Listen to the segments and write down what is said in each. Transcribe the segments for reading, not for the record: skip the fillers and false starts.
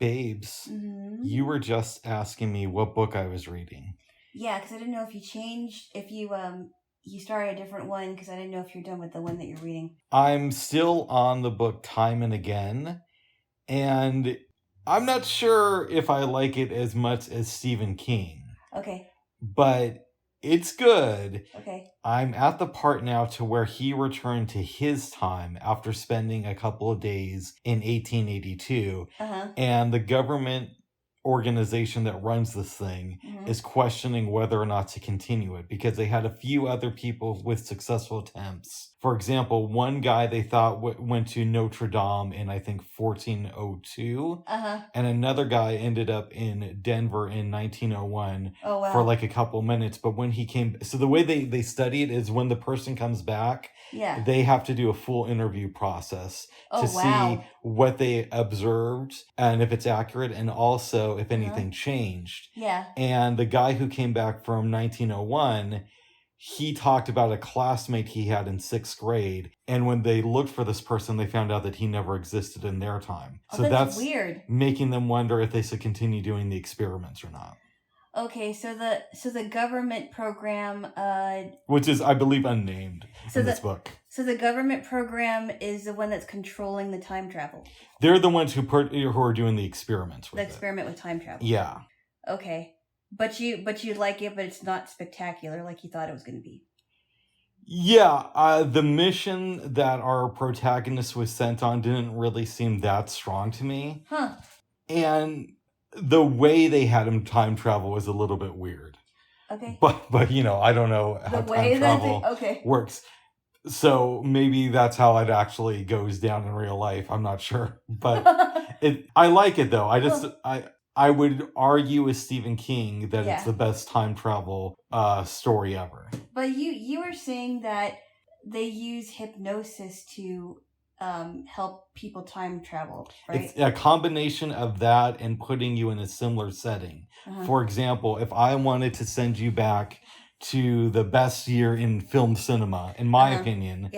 Babes, Mm-hmm. you were just asking me what book I was reading. Yeah, because I didn't know if you started a different one, because I didn't know if you're done with the one that you're reading. I'm still on the book Time and Again, and I'm not sure if I like it as much as Stephen King, Okay. but it's good. Okay. I'm at the part now to where he returned to his time after spending a couple of days in 1882, and the government organization that runs this thing is questioning whether or not to continue it because they had a few other people with successful attempts. For example, one guy they thought went to Notre Dame in, I think, 1402. And another guy ended up in Denver in 1901 for like a couple minutes. But when he came... So the way they study it is when the person comes back, they have to do a full interview process to see what they observed and if it's accurate, and also if anything changed. Yeah. And the guy who came back from 1901... he talked about a classmate he had in 6th grade, and when they looked for this person, they found out that he never existed in their time. Oh, so that's weird. Making them wonder if they should continue doing the experiments or not. Okay, so the government program, which is, I believe, unnamed in this book. So the government program is the one that's controlling the time travel. They're the ones who are doing the experiments with the experiment with time travel. Yeah. Okay. But you like it, but it's not spectacular like you thought it was going to be. Yeah, the mission that our protagonist was sent on didn't really seem that strong to me. Huh. And the way they had him time travel was a little bit weird. Okay. But you know, I don't know how time travel works. So maybe that's how it actually goes down in real life. I'm not sure. But I like it though. I would argue with Stephen King that it's the best time travel story ever. But you were saying that they use hypnosis to help people time travel, right? It's a combination of that and putting you in a similar setting. For example, if I wanted to send you back to the best year in film cinema, in my opinion,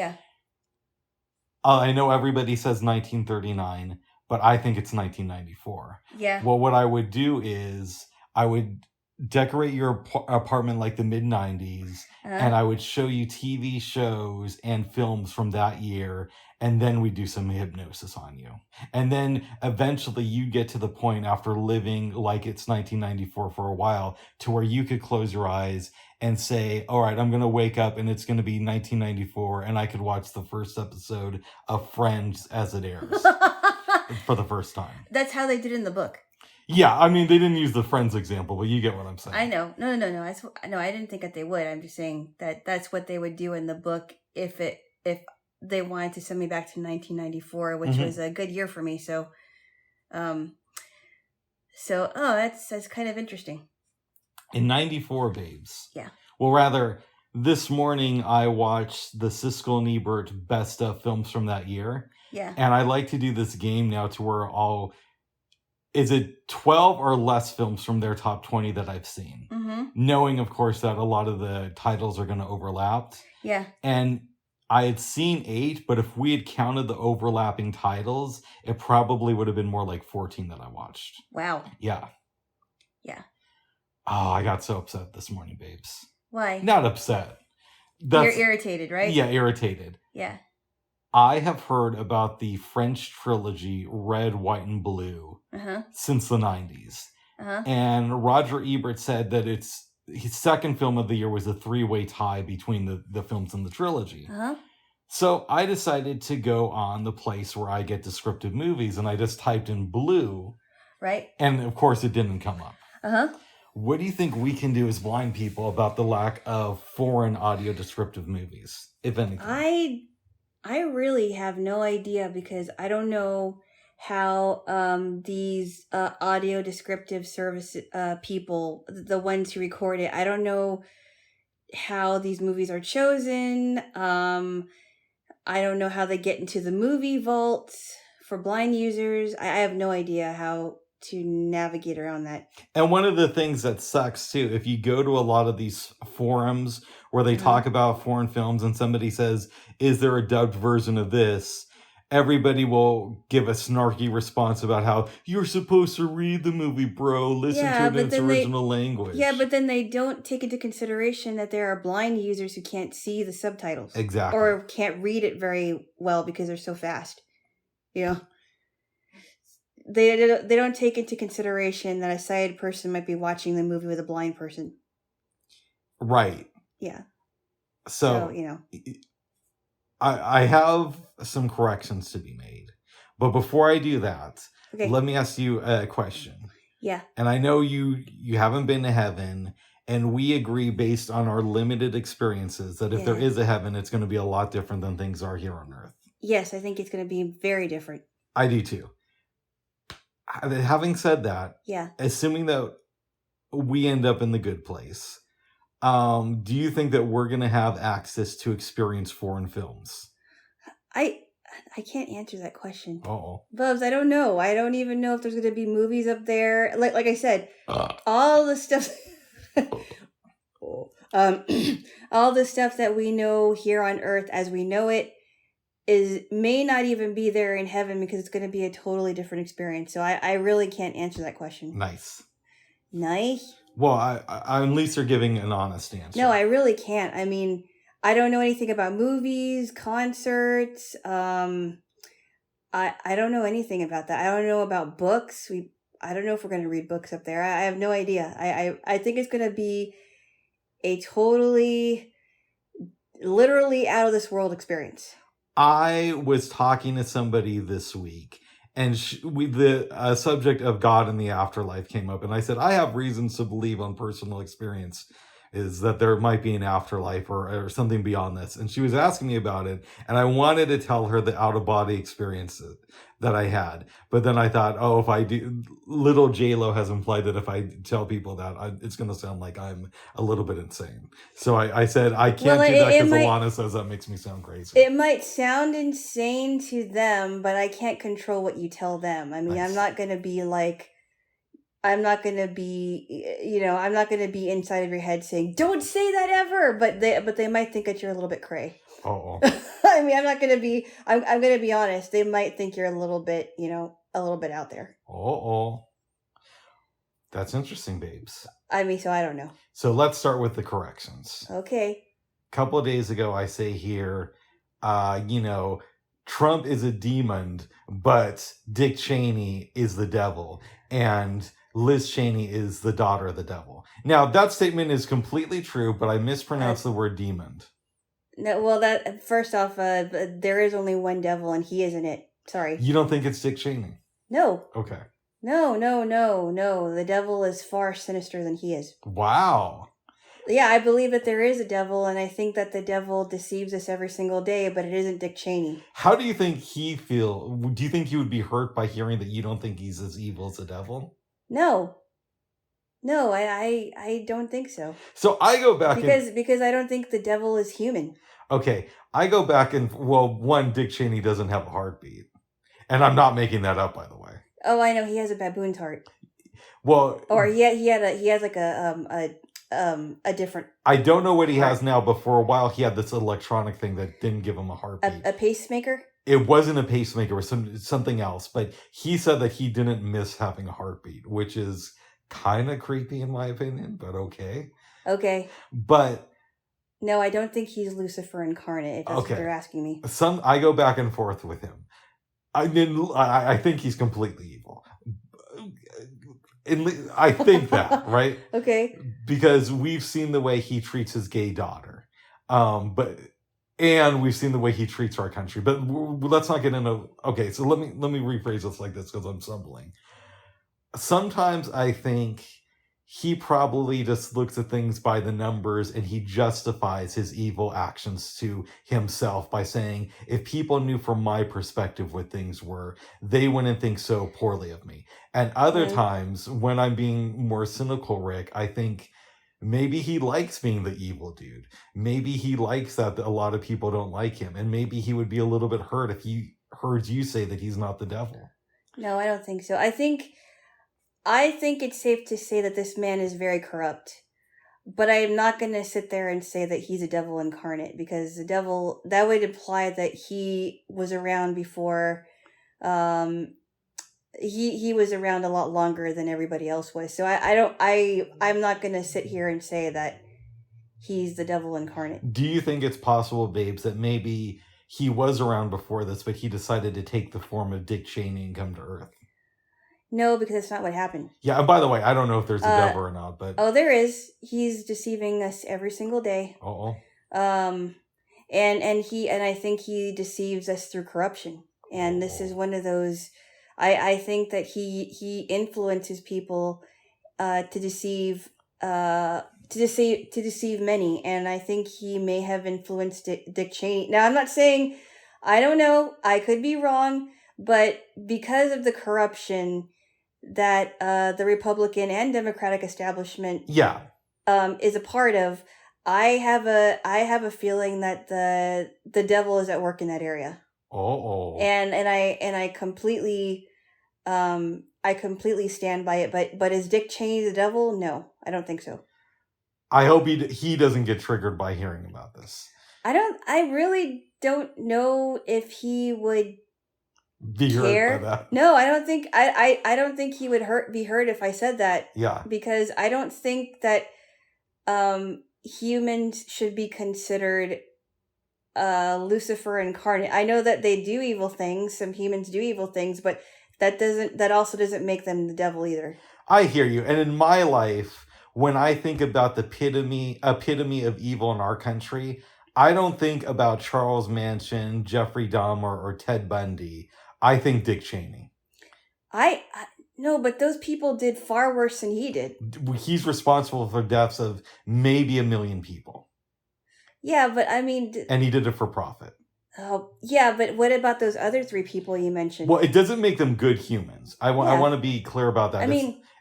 I know everybody says 1939, but I think it's 1994. Yeah. Well, what I would do is I would decorate your apartment like the mid-90s, and I would show you TV shows and films from that year, and then we do some hypnosis on you. And then eventually you get to the point after living like it's 1994 for a while to where you could close your eyes and say, all right, I'm going to wake up and it's going to be 1994, and I could watch the first episode of Friends as it airs for the first time. That's how they did in the book. Yeah, I mean, they didn't use the Friends example, but you get what I'm saying. I know. No. I didn't think that they would. I'm just saying that that's what they would do in the book if they wanted to send me back to 1994, which was a good year for me. So, that's kind of interesting. In 94, babes. Yeah. Well, rather, this morning I watched the Siskel and Ebert best of films from that year. Yeah. And I like to do this game now to where is it 12 or less films from their top 20 that I've seen? Knowing, of course, that a lot of the titles are going to overlap. Yeah. And I had seen 8, but if we had counted the overlapping titles, it probably would have been more like 14 that I watched. Wow. Yeah. Yeah. Oh, I got so upset this morning, babes. Why? Not upset. You're irritated, right? Yeah, irritated. Yeah. I have heard about the French trilogy Red, White, and Blue since the 90s. And Roger Ebert said that his second film of the year was a 3-way tie between the films in the trilogy. So I decided to go on the place where I get descriptive movies, and I just typed in Blue. Right. And of course it didn't come up. What do you think we can do as blind people about the lack of foreign audio descriptive movies, if anything? I really have no idea, because I don't know how these audio descriptive service people, the ones who record it, I don't know how these movies are chosen. I don't know how they get into the movie vault for blind users. I have no idea how to navigate around that. And one of the things that sucks too, if you go to a lot of these forums where they talk about foreign films and somebody says, is there a dubbed version of this? everybody will give a snarky response about how you're supposed to read the movie, bro. Listen to it in its original language. Yeah, but then they don't take into consideration that there are blind users who can't see the subtitles. Exactly. Or can't read it very well because they're so fast. You know? They don't take into consideration that a sighted person might be watching the movie with a blind person. Right. Yeah. So you know. I have some corrections to be made. But before I do that, let me ask you a question. Yeah. And I know you haven't been to heaven, and we agree based on our limited experiences that if there is a heaven, it's going to be a lot different than things are here on earth. Yes, I think it's going to be very different. I do too. Having said that, assuming that we end up in the good place, do you think that we're going to have access to experience foreign films? I can't answer that question. Uh-oh. Bubs, I don't know. I don't even know if there's going to be movies up there. Like I said, all the stuff... all the stuff that we know here on Earth as we know it may not even be there in heaven because it's going to be a totally different experience. So I really can't answer that question. Nice. Well, I at least you're giving an honest answer. No, I really can't. I mean, I don't know anything about movies, concerts. I don't know anything about that. I don't know about books. I don't know if we're going to read books up there. I have no idea. I think it's going to be a totally, literally out of this world experience. I was talking to somebody this week, and the subject of God and the afterlife came up, and I said, I have reasons to believe on personal experience is that there might be an afterlife or something beyond this. And she was asking me about it, and I wanted to tell her the out-of-body experience that I had. But then I thought, if I do, little Jaylo has implied that if I tell people that, it's going to sound like I'm a little bit insane. So I said, I can't do that because Alana says that makes me sound crazy. It might sound insane to them, but I can't control what you tell them. I mean, I'm not going to be like... I'm not going to be inside of your head saying, don't say that ever. But they might think that you're a little bit cray. Uh-oh. I mean, I'm going to be honest. They might think you're a little bit out there. Uh-oh. That's interesting, babes. I mean, so I don't know. So let's start with the corrections. Okay. A couple of days ago, I say here, Trump is a demon, but Dick Cheney is the devil. And Liz Cheney is the daughter of the devil. Now, that statement is completely true, but I mispronounced the word demon. No, well, that first off, there is only one devil, and he isn't it. Sorry. You don't think it's Dick Cheney? No. Okay. No. The devil is far sinister than he is. Wow. Yeah, I believe that there is a devil, and I think that the devil deceives us every single day, but it isn't Dick Cheney. How do you think he feel? Do you think he would be hurt by hearing that you don't think he's as evil as the devil? No, I don't think so. So I go back because I don't think the devil is human. Okay, I go back one, Dick Cheney doesn't have a heartbeat, and I'm not making that up, by the way. Oh, I know, he has a baboon's heart. Well, or he has like a different. I don't know what he has now, but for a while he had this electronic thing that didn't give him a heartbeat. A pacemaker. It wasn't a pacemaker; it was something else. But he said that he didn't miss having a heartbeat, which is kind of creepy in my opinion. But okay. Okay. But no, I don't think he's Lucifer incarnate. If that's what you're asking me. I go back and forth with him. I think he's completely evil. I think that, right? Okay. Because we've seen the way he treats his gay daughter. And we've seen the way he treats our country. But let's not get into... Okay, so let me rephrase this like this because I'm stumbling. Sometimes I think he probably just looks at things by the numbers and he justifies his evil actions to himself by saying, if people knew from my perspective what things were, they wouldn't think so poorly of me. And other times, when I'm being more cynical, Rick, I think maybe he likes being the evil dude. Maybe he likes that a lot of people don't like him. And maybe he would be a little bit hurt if he heard you say that he's not the devil. No, I don't think so. I think it's safe to say that this man is very corrupt. But I'm not going to sit there and say that he's a devil incarnate, because the devil, that would imply that he was around before. He was around a lot longer than everybody else was. So I'm not going to sit here and say that he's the devil incarnate. Do you think it's possible, babes, that maybe he was around before this, but he decided to take the form of Dick Cheney and come to Earth? No, because that's not what happened. Yeah, and by the way, I don't know if there's a devil or not, but... Oh, there is. He's deceiving us every single day. Uh-oh. And I think he deceives us through corruption. And this is one of those... I think that he influences people to deceive many, and I think he may have influenced Dick Cheney. Now, I'm not saying, I don't know, I could be wrong, but because of the corruption that the Republican and Democratic establishment is a part of, I have a feeling that the devil is at work in that area. Oh. And I completely stand by it. But is Dick Cheney the devil? No, I don't think so. I hope he doesn't get triggered by hearing about this. I really don't know if he would be hurt by that. No, I don't think I don't think he would be hurt if I said that. Yeah. Because I don't think that humans should be considered Lucifer incarnate. I know that they do evil things. Some humans do evil things, but that also doesn't make them the devil either. I hear you. And in my life, when I think about the epitome of evil in our country, I don't think about Charles Manson, Jeffrey Dahmer, or Ted Bundy. I think Dick Cheney. No, but those people did far worse than he did. He's responsible for deaths of maybe 1 million people. Yeah, but I mean... And he did it for profit. Oh, yeah, but what about those other 3 people you mentioned? Well, it doesn't make them good humans. I want to be clear about that.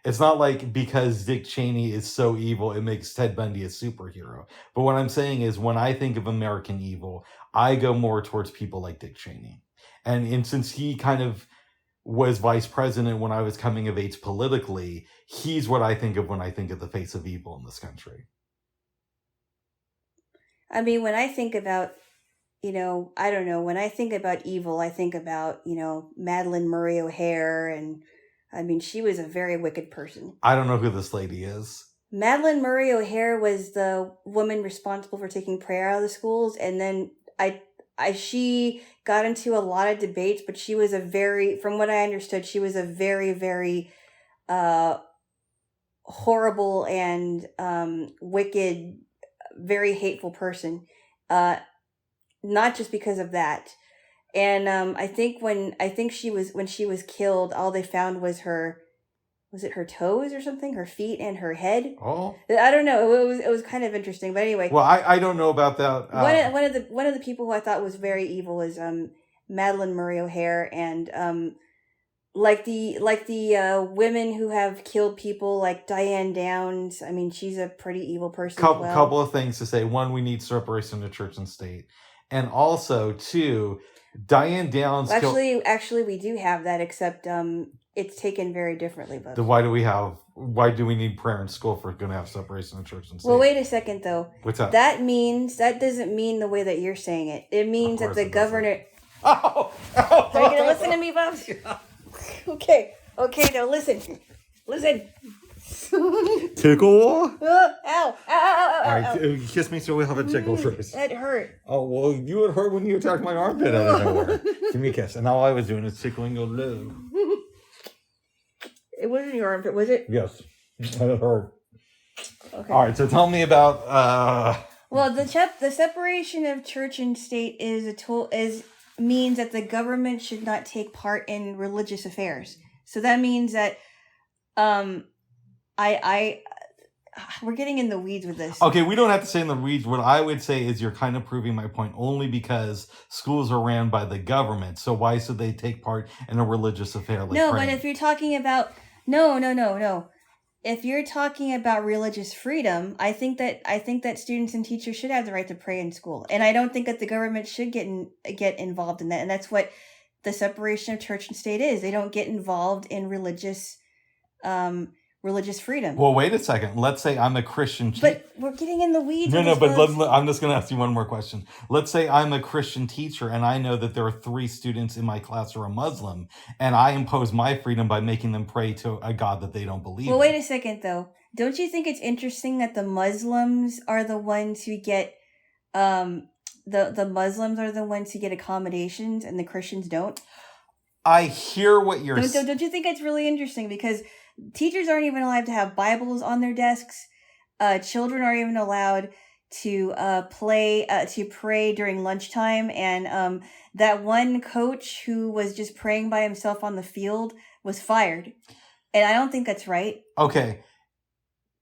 It's not like because Dick Cheney is so evil, it makes Ted Bundy a superhero. But what I'm saying is, when I think of American evil, I go more towards people like Dick Cheney. And since he kind of was vice president when I was coming of age politically, he's what I think of when I think of the face of evil in this country. I mean, when I think about, I don't know, when I think about evil, I think about, Madeleine Murray O'Hair, and I mean, she was a very wicked person. I don't know who this lady is. Madeleine Murray O'Hair was the woman responsible for taking prayer out of the schools, and then she got into a lot of debates, but she was from what I understood, she was a very, very horrible and wicked, very hateful person. Not just because of that. And when she was killed, all they found was her toes or something, her feet and her head. Oh, I don't know. It was kind of interesting, but anyway. Well, I don't know about that. One of the people who I thought was very evil is Madeleine Murray O'Hair, and like the women who have killed people, like Diane Downs. I mean, she's a pretty evil person. Couple of things to say. One, we need separation of church and state, and also 2, Diane Downs. Actually, we do have that, except it's taken very differently. But why do we need prayer in school if we're going to have separation of church and state? Well, wait a second, though. What's that? That doesn't mean the way that you're saying it. It means that the governor... Oh! Are you going to listen to me, Bubs? Okay, now listen. Tickle? Ow. All right, kiss me so we'll have a tickle first. That hurt. Oh, well, you would hurt when you attacked my armpit out of nowhere. Give me a kiss. And all I was doing is tickling your lip. It wasn't your armpit, was it? Yes. And it hurt. Okay. All right, so tell me about... Well, the separation of church and state means that the government should not take part in religious affairs. So that means that we're getting in the weeds with this. Okay, we don't have to say in the weeds. What I would say is you're kind of proving my point only because schools are ran by the government. So why should they take part in a religious affair like No, praying? but if you're talking about... No. If you're talking about religious freedom, I think that students and teachers should have the right to pray in school. And I don't think that the government should get involved in that. And that's what the separation of church and state is. They don't get involved in religious religious freedom. Well, wait a second. Let's say I'm a Christian teacher. But we're getting in the weeds. No, but I'm just going to ask you one more question. Let's say I'm a Christian teacher and I know that there are 3 students in my class who are Muslim, and I impose my freedom by making them pray to a God that they don't believe in. Well, wait a second, though. Don't you think it's interesting that the Muslims are the ones who get, the Muslims are the ones who get accommodations and the Christians don't? I hear what you're saying. Don't you think it's really interesting? Because teachers aren't even allowed to have Bibles on their desks. Children aren't even allowed to pray during lunchtime. And that one coach who was just praying by himself on the field was fired. And I don't think that's right. Okay.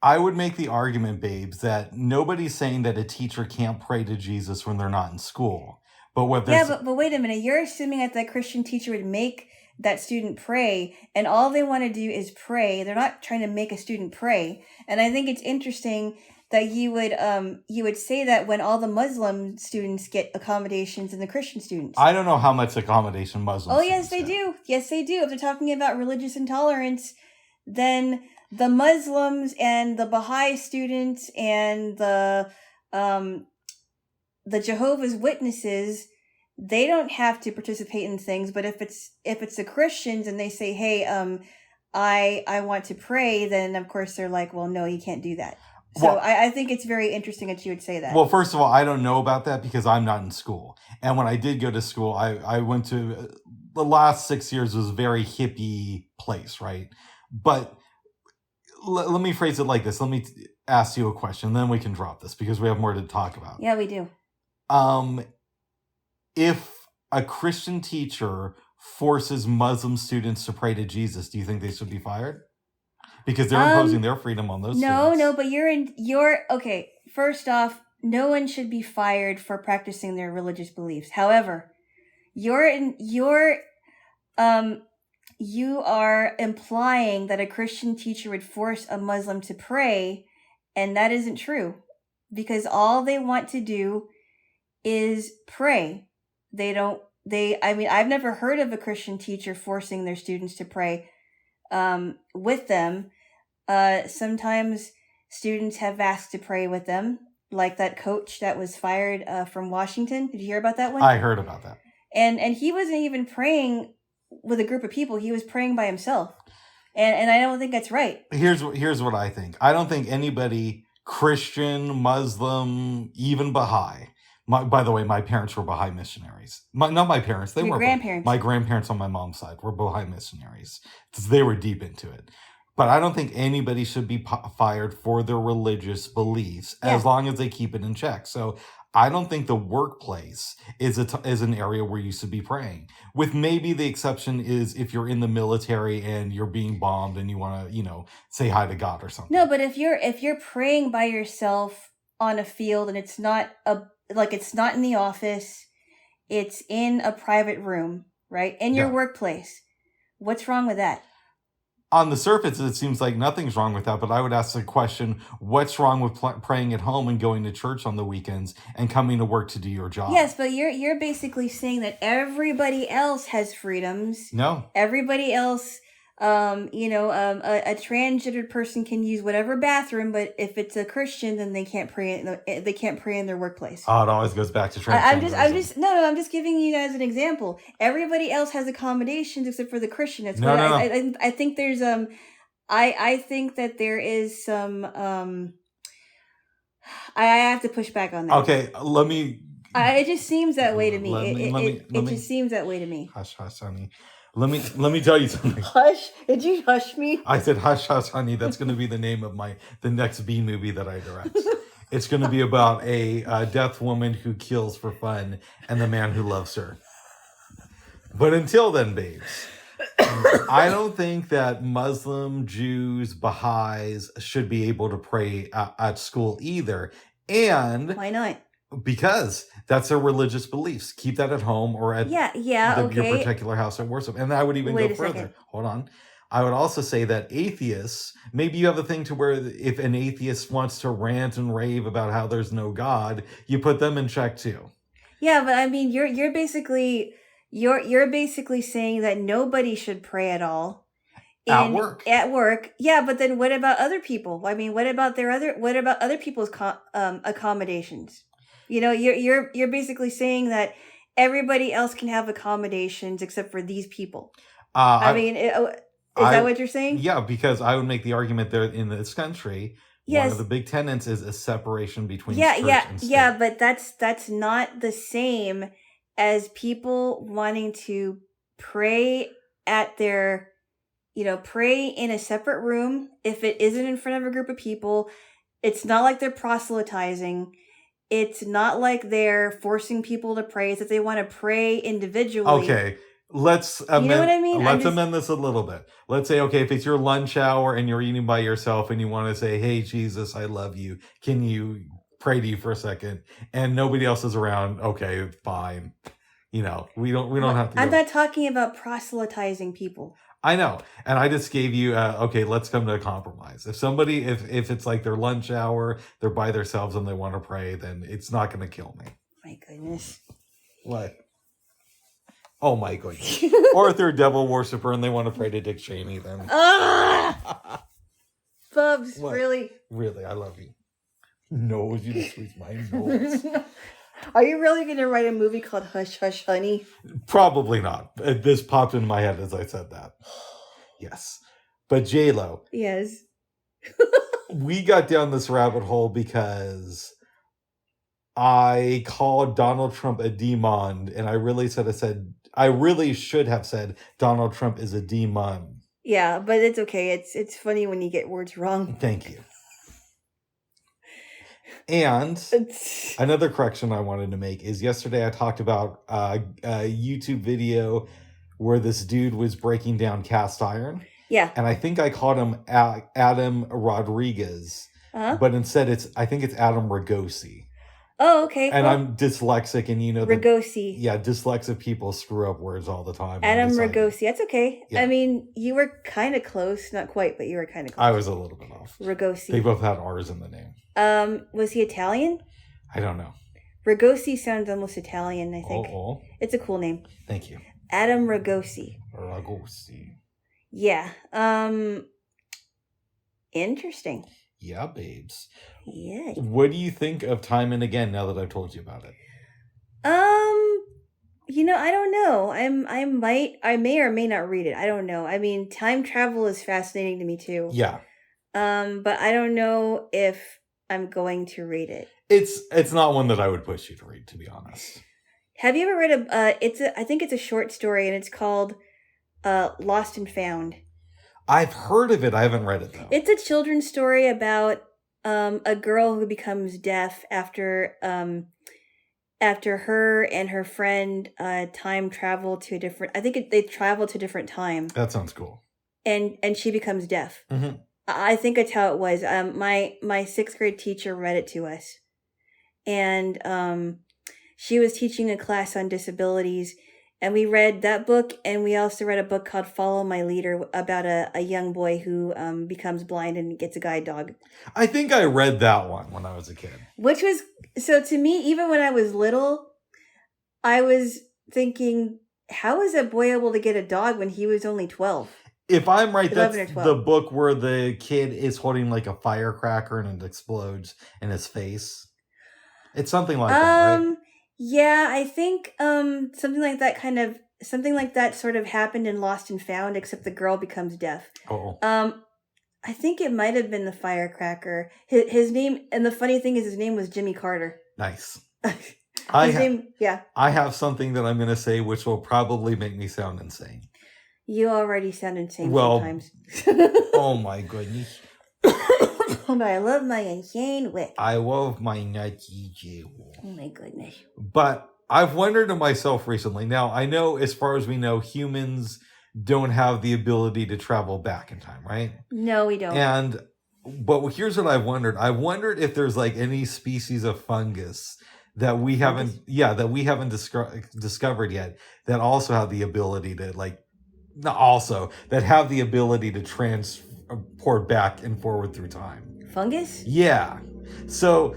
I would make the argument, babes, that nobody's saying that a teacher can't pray to Jesus when they're not in school. But what they're but wait a minute. You're assuming that Christian teacher would make that student pray, and all they want to do is pray. They're not trying to make a student pray. And I think it's interesting that you would say that when all the Muslim students get accommodations and the Christian students. I don't know how much accommodation Muslims. Oh, yes, they do. Yes, they do. If they're talking about religious intolerance, then the Muslims and the Baha'i students and the Jehovah's Witnesses, they don't have to participate in things. But if it's the Christians and they say, hey, I want to pray, then of course they're like, well, no, you can't do that. So well, I think it's very interesting that you would say that. Well, first of all, I don't know about that because I'm not in school. And when I did go to school, I went to the last 6 years was a very hippie place, right? But let me phrase it like this. Let me ask you a question, then we can drop this because we have more to talk about. Yeah, we do. If a Christian teacher forces Muslim students to pray to Jesus, do you think they should be fired? Because they're imposing their freedom on those students. No, but okay. First off, no one should be fired for practicing their religious beliefs. However, you are implying that a Christian teacher would force a Muslim to pray, and that isn't true. Because all they want to do is pray. I've never heard of a Christian teacher forcing their students to pray with them. Sometimes students have asked to pray with them, like that coach that was fired from Washington. Did you hear about that one? I heard about that. And he wasn't even praying with a group of people. He was praying by himself. And I don't think that's right. Here's what I think. I don't think anybody, Christian, Muslim, even Baha'i. By the way, my parents were Baha'i missionaries. Not my parents. They were grandparents. My grandparents on my mom's side were Baha'i missionaries. They were deep into it. But I don't think anybody should be fired for their religious beliefs as long as they keep it in check. So I don't think the workplace is an area where you should be praying. With maybe the exception is if you're in the military and you're being bombed and you want to, say hi to God or something. No, but if you're praying by yourself on a field and it's not in the office, it's in a private room, right? In your workplace. What's wrong with that? On the surface, it seems like nothing's wrong with that, but I would ask the question, what's wrong with praying at home and going to church on the weekends and coming to work to do your job? Yes, but you're basically saying that everybody else has freedoms. No. Everybody else, a transgendered person can use whatever bathroom, but if it's a Christian, then they can't pray in their workplace. Oh, it always goes back to transgenderism. I'm just giving you guys an example. Everybody else has accommodations except for the Christian. That's no. I think there's I think that there is some I have to push back on that. Okay, let me. It just seems that way to me. It just seems that way to me. Hush, honey. Let me tell you something. Hush? Did you hush me? I said hush, honey. That's going to be the name of the next B movie that I direct. It's going to be about a deaf woman who kills for fun and the man who loves her. But until then, babes, I don't think that Muslim, Jews, Baha'is should be able to pray at school either. And why not? Because that's their religious beliefs. Keep that at home or at your particular house of worship. And I would even go further. Second. Hold on. I would also say that atheists, maybe you have a thing to where if an atheist wants to rant and rave about how there's no God, you put them in check too. Yeah, but I mean, you're basically saying that nobody should pray at all. At work. At work. Yeah, but then what about other people? I mean, what about other people's accommodations? You know, you're basically saying that everybody else can have accommodations except for these people. Is that what you're saying? Yeah, because I would make the argument there in this country, yes, one of the big tenets is a separation between church and state. Yeah, but that's not the same as people wanting to pray at their, pray in a separate room if it isn't in front of a group of people. It's not like they're proselytizing. It's not like they're forcing people to pray. It's that they want to pray individually. Okay. Let's amend, you know what I mean? Let's amend this a little bit. Let's say, okay, if it's your lunch hour and you're eating by yourself and you want to say, hey, Jesus, I love you. Can you pray to you for a second? And nobody else is around. Okay, fine. We don't have to. I'm not talking about proselytizing people. I know. And I just gave you, okay, let's come to a compromise. If somebody, if it's like their lunch hour, they're by themselves and they want to pray, then it's not going to kill me. My goodness. What? Oh my goodness. Or if they're a devil worshiper and they want to pray to Dick Cheney, then. Bubs, what? Really? Really, I love you. No, you just squeeze my nose. Are you really going to write a movie called Hush Hush Honey? Probably not. This popped into my head as I said that. Yes. But Jaylo. Yes. We got down this rabbit hole because I called Donald Trump a demon, and I really should have said Donald Trump is a demon. Yeah, but it's okay. It's funny when you get words wrong. Thank you. And another correction I wanted to make is yesterday I talked about a YouTube video where this dude was breaking down cast iron. Yeah. And I think I called him Adam Rodriguez. Uh-huh. But instead I think it's Adam Ragosi. Oh, okay. And I'm dyslexic, and Ragosi. Yeah, dyslexic people screw up words all the time. Adam Ragosi. That's okay. Yeah. I mean, you were kind of close. Not quite, but you were kind of close. I was a little bit off. Ragosi. They both had R's in the name. Was he Italian? I don't know. Ragosi sounds almost Italian, I think. Oh. It's a cool name. Thank you. Adam Ragosi. Ragosi. Yeah. Interesting. Yeah, babes. Yeah. What do you think of Time and Again now that I've told you about it? I don't know. I may or may not read it. I don't know. I mean, time travel is fascinating to me too. Yeah. But I don't know if I'm going to read it. It's not one that I would push you to read, to be honest. Have you ever read I think it's a short story, and it's called Lost and Found. I've heard of it. I haven't read it though. It's a children's story about a girl who becomes deaf after her and her friend time travel to a different. I think they travel to a different time. That sounds cool. And she becomes deaf. Mm-hmm. I think that's how it was. My sixth grade teacher read it to us, and she was teaching a class on disabilities. And we read that book, and we also read a book called Follow My Leader about a young boy who becomes blind and gets a guide dog. I think I read that one when I was a kid. Which was, so to me, even when I was little, I was thinking, how is a boy able to get a dog when he was only 12? If I'm right, that's the book where the kid is holding like a firecracker and it explodes in his face. It's something like that, right? Yeah, I think something like that sort of happened in Lost and Found, except the girl becomes deaf. Oh. I think it might have been the firecracker. His name, and the funny thing is, his name was Jimmy Carter. Nice. I have something that I'm going to say which will probably make me sound insane. You already sound insane sometimes. Oh my goodness. But I love my insane wit. I love my nutty Jaylo. Oh my goodness. But I've wondered to myself recently. Now, I know as far as we know, humans don't have the ability to travel back in time, right? No, we don't. But here's what I've wondered. I've wondered if there's like any species of fungus that we haven't discovered yet that also have the ability to transport back and forward through time. Fungus? Yeah. So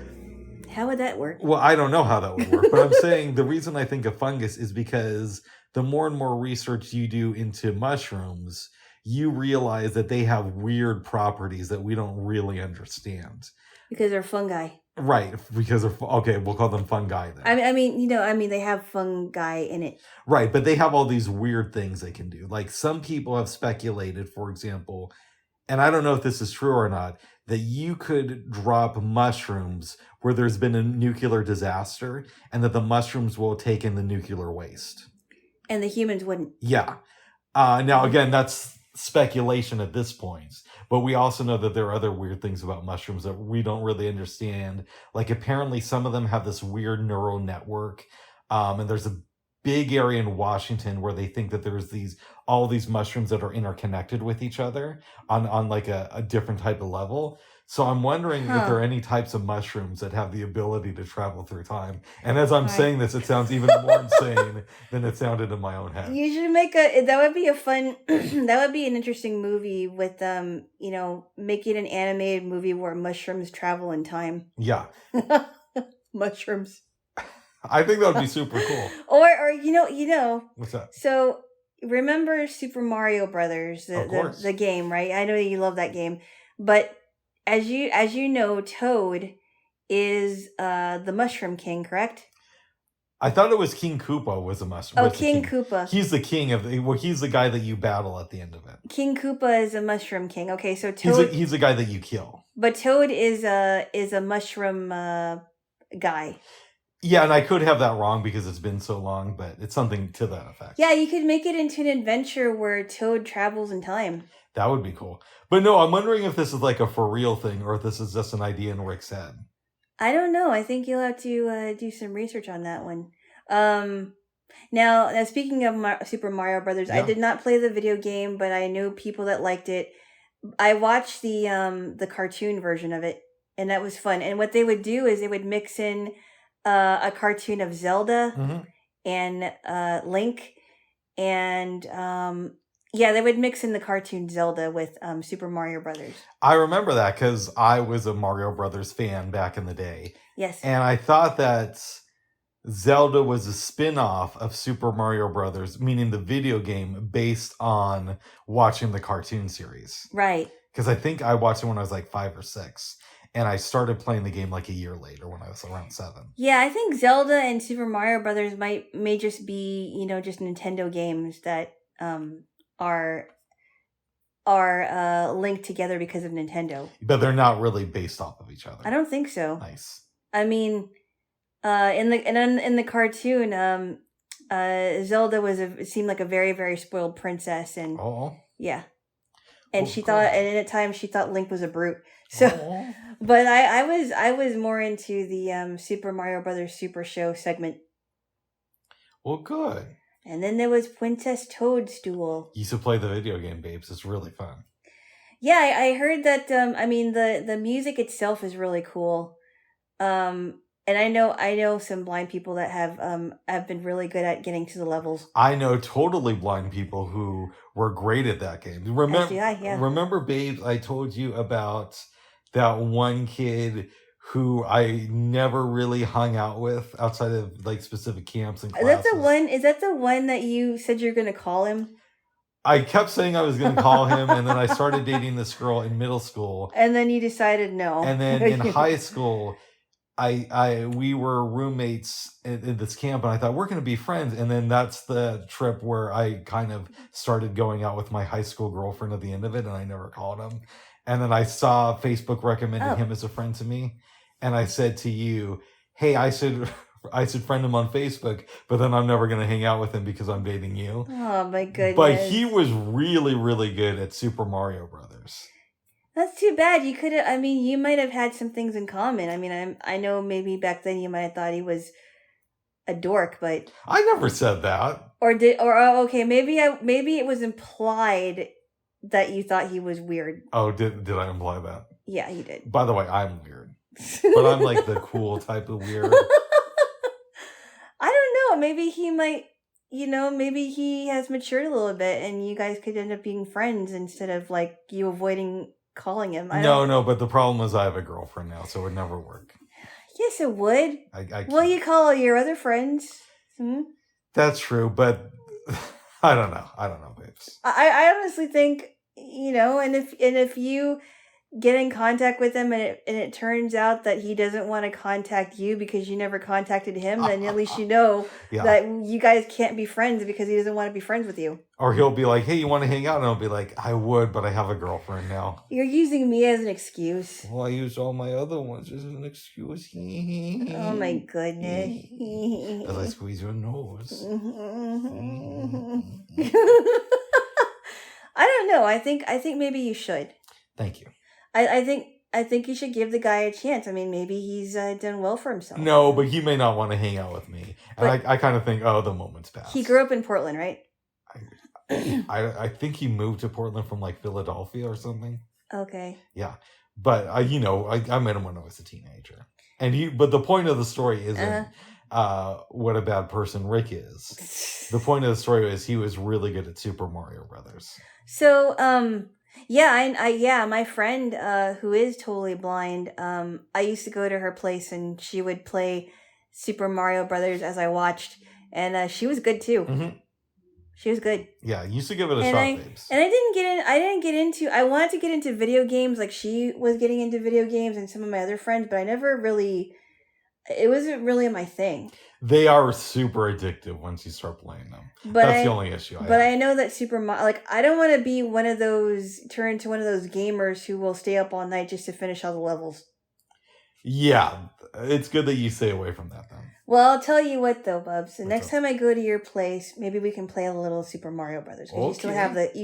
how would that work? Well, I don't know how that would work, but I'm saying the reason I think of fungus is because the more and more research you do into mushrooms, you realize that they have weird properties that we don't really understand. Because they're fungi. Right, because they're... Okay, we'll call them fungi then. I mean, they have fungi in it. Right, but they have all these weird things they can do. Like, some people have speculated, for example, and I don't know if this is true or not, that you could drop mushrooms where there's been a nuclear disaster, and that the mushrooms will take in the nuclear waste. And the humans wouldn't. Yeah. Now, again, that's speculation at this point. But we also know that there are other weird things about mushrooms that we don't really understand. Like, apparently some of them have this weird neural network. And there's a big area in Washington where they think that there's all these mushrooms that are interconnected with each other on like a different type of level. So I'm wondering if there are any types of mushrooms that have the ability to travel through time. And as I'm saying this, it sounds even more insane than it sounded in my own head. You should that would be a fun, that would be an interesting movie with, making an animated movie where mushrooms travel in time. Yeah. Mushrooms. I think that would be super cool. Or What's that? So remember Super Mario Brothers, Of course. the game, right? I know you love that game, but as you know, Toad is the Mushroom King, correct? I thought it was King Koopa was a mushroom. Oh, King Koopa. He's the king he's the guy that you battle at the end of it. King Koopa is a Mushroom King. Okay, so Toad. He's the guy that you kill. But Toad is a mushroom guy. Yeah, and I could have that wrong because it's been so long, but it's something to that effect. Yeah, you could make it into an adventure where Toad travels in time. That would be cool. But no, I'm wondering if this is like a for real thing or if this is just an idea in Rick's head. I don't know. I think you'll have to do some research on that one. Now speaking of Super Mario Brothers, yeah. I did not play the video game, but I know people that liked it. I watched the cartoon version of it, and that was fun. And what they would do is they would mix in a cartoon of Zelda and Link, and they would mix in the cartoon Zelda with Super Mario Brothers. I remember that because I was a Mario Brothers fan back in the day. Yes. And I thought that Zelda was a spin-off of Super Mario Brothers, meaning the video game, based on watching the cartoon series. Right. Because I think I watched it when I was like 5 or 6. And I started playing the game like a year later when I was around 7. Yeah, I think Zelda and Super Mario Brothers may just be, just Nintendo games that are linked together because of Nintendo. But they're not really based off of each other. I don't think so. Nice. I mean, in the cartoon, Zelda seemed like a very, very spoiled princess, and yeah, and at times she thought Link was a brute. So, but I was more into the Super Mario Brothers Super Show segment. Well, good. And then there was Princess Toadstool. You should play the video game, babes. It's really fun. Yeah, I heard that. The music itself is really cool. And I know some blind people that have been really good at getting to the levels. I know totally blind people who were great at that game. Remember, babes, I told you about that one kid who I never really hung out with outside of like specific camps and classes. Is that the one that you said you're going to call him? I kept saying I was going to call him, and then I started dating this girl in middle school. And then you decided no. And then in high school, we were roommates in this camp, and I thought we're going to be friends. And then that's the trip where I kind of started going out with my high school girlfriend at the end of it, and I never called him. And then I saw Facebook recommended him as a friend to me, and I said to you, "Hey, I should friend him on Facebook, but then I'm never going to hang out with him because I'm dating you." Oh my goodness! But he was really, really good at Super Mario Brothers. That's too bad. You could have. You might have had some things in common. I know maybe back then you might have thought he was a dork, but I never said that. Maybe it was implied that you thought he was weird. Oh, did I imply that? Yeah, you did. By the way, I'm weird, but I'm like the cool type of weird. I don't know. Maybe he might. Maybe he has matured a little bit, and you guys could end up being friends instead of like you avoiding calling him. No, but the problem is I have a girlfriend now, so it would never work. Yes, it would. I Will you call your other friends? That's true, but I don't know, babes. I honestly think and if you get in contact with him and it turns out that he doesn't want to contact you because you never contacted him, then at least you know that you guys can't be friends because he doesn't want to be friends with you. Or he'll be like, hey, you want to hang out? And I'll be like, I would, but I have a girlfriend now. You're using me as an excuse. Well, I used all my other ones as an excuse. Oh my goodness. As I squeeze your nose. I don't know. I think maybe you should. Thank you. I think you should give the guy a chance. I mean, maybe he's done well for himself. No, but he may not want to hang out with me. And I kind of think, the moment's passed. He grew up in Portland, right? I think he moved to Portland from like Philadelphia or something. Okay. Yeah. But, I met him when I was a teenager. But the point of the story isn't what a bad person Rick is. The point of the story is he was really good at Super Mario Brothers. So, my friend who is totally blind, I used to go to her place and she would play Super Mario Brothers as I watched, and she was good too. Mm-hmm. She was good. Yeah, you used to give it a shot, babes. And I wanted to get into video games like she was getting into video games and some of my other friends, but it wasn't really my thing. They are super addictive once you start playing them. That's the only issue I have. But I know that I don't want to be turn into one of those gamers who will stay up all night just to finish all the levels. Yeah, it's good that you stay away from that then. Well, I'll tell you what though, Bubs. The next time I go to your place, maybe we can play a little Super Mario Brothers. Because you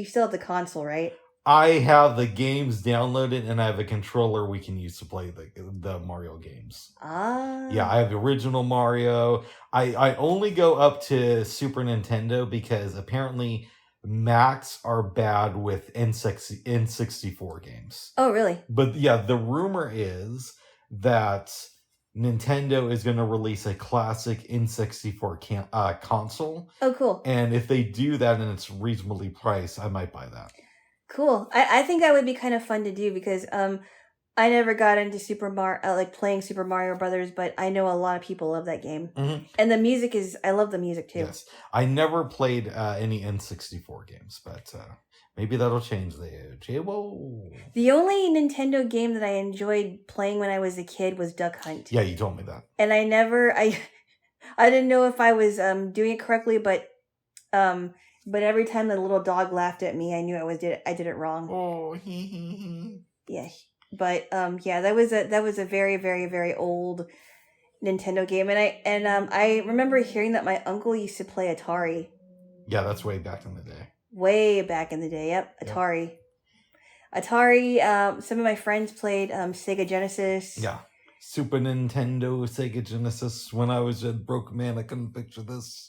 still have the console, right? I have the games downloaded, and I have a controller we can use to play the Mario games. Ah. Yeah, I have the original Mario. I only go up to Super Nintendo because apparently Macs are bad with N64 games. Oh, really? But yeah, the rumor is that Nintendo is going to release a classic N64 console. Oh, cool. And if they do that and it's reasonably priced, I might buy that. Cool. I think that would be kind of fun to do because I never got into playing Super Mario Brothers, but I know a lot of people love that game. Mm-hmm. And the music I love the music too. Yes. I never played any N64 games, but maybe that'll change the Jaylo. The only Nintendo game that I enjoyed playing when I was a kid was Duck Hunt. Yeah, you told me that. And I didn't know if I was doing it correctly, but every time the little dog laughed at me, I knew I did it wrong. Oh, yeah. But that was a very, very, very old Nintendo game, and I remember hearing that my uncle used to play Atari. Yeah, that's way back in the day. Way back in the day, yep, Atari. Yep. Atari. Some of my friends played Sega Genesis. Yeah, Super Nintendo, Sega Genesis. When I was a broke man, I couldn't picture this.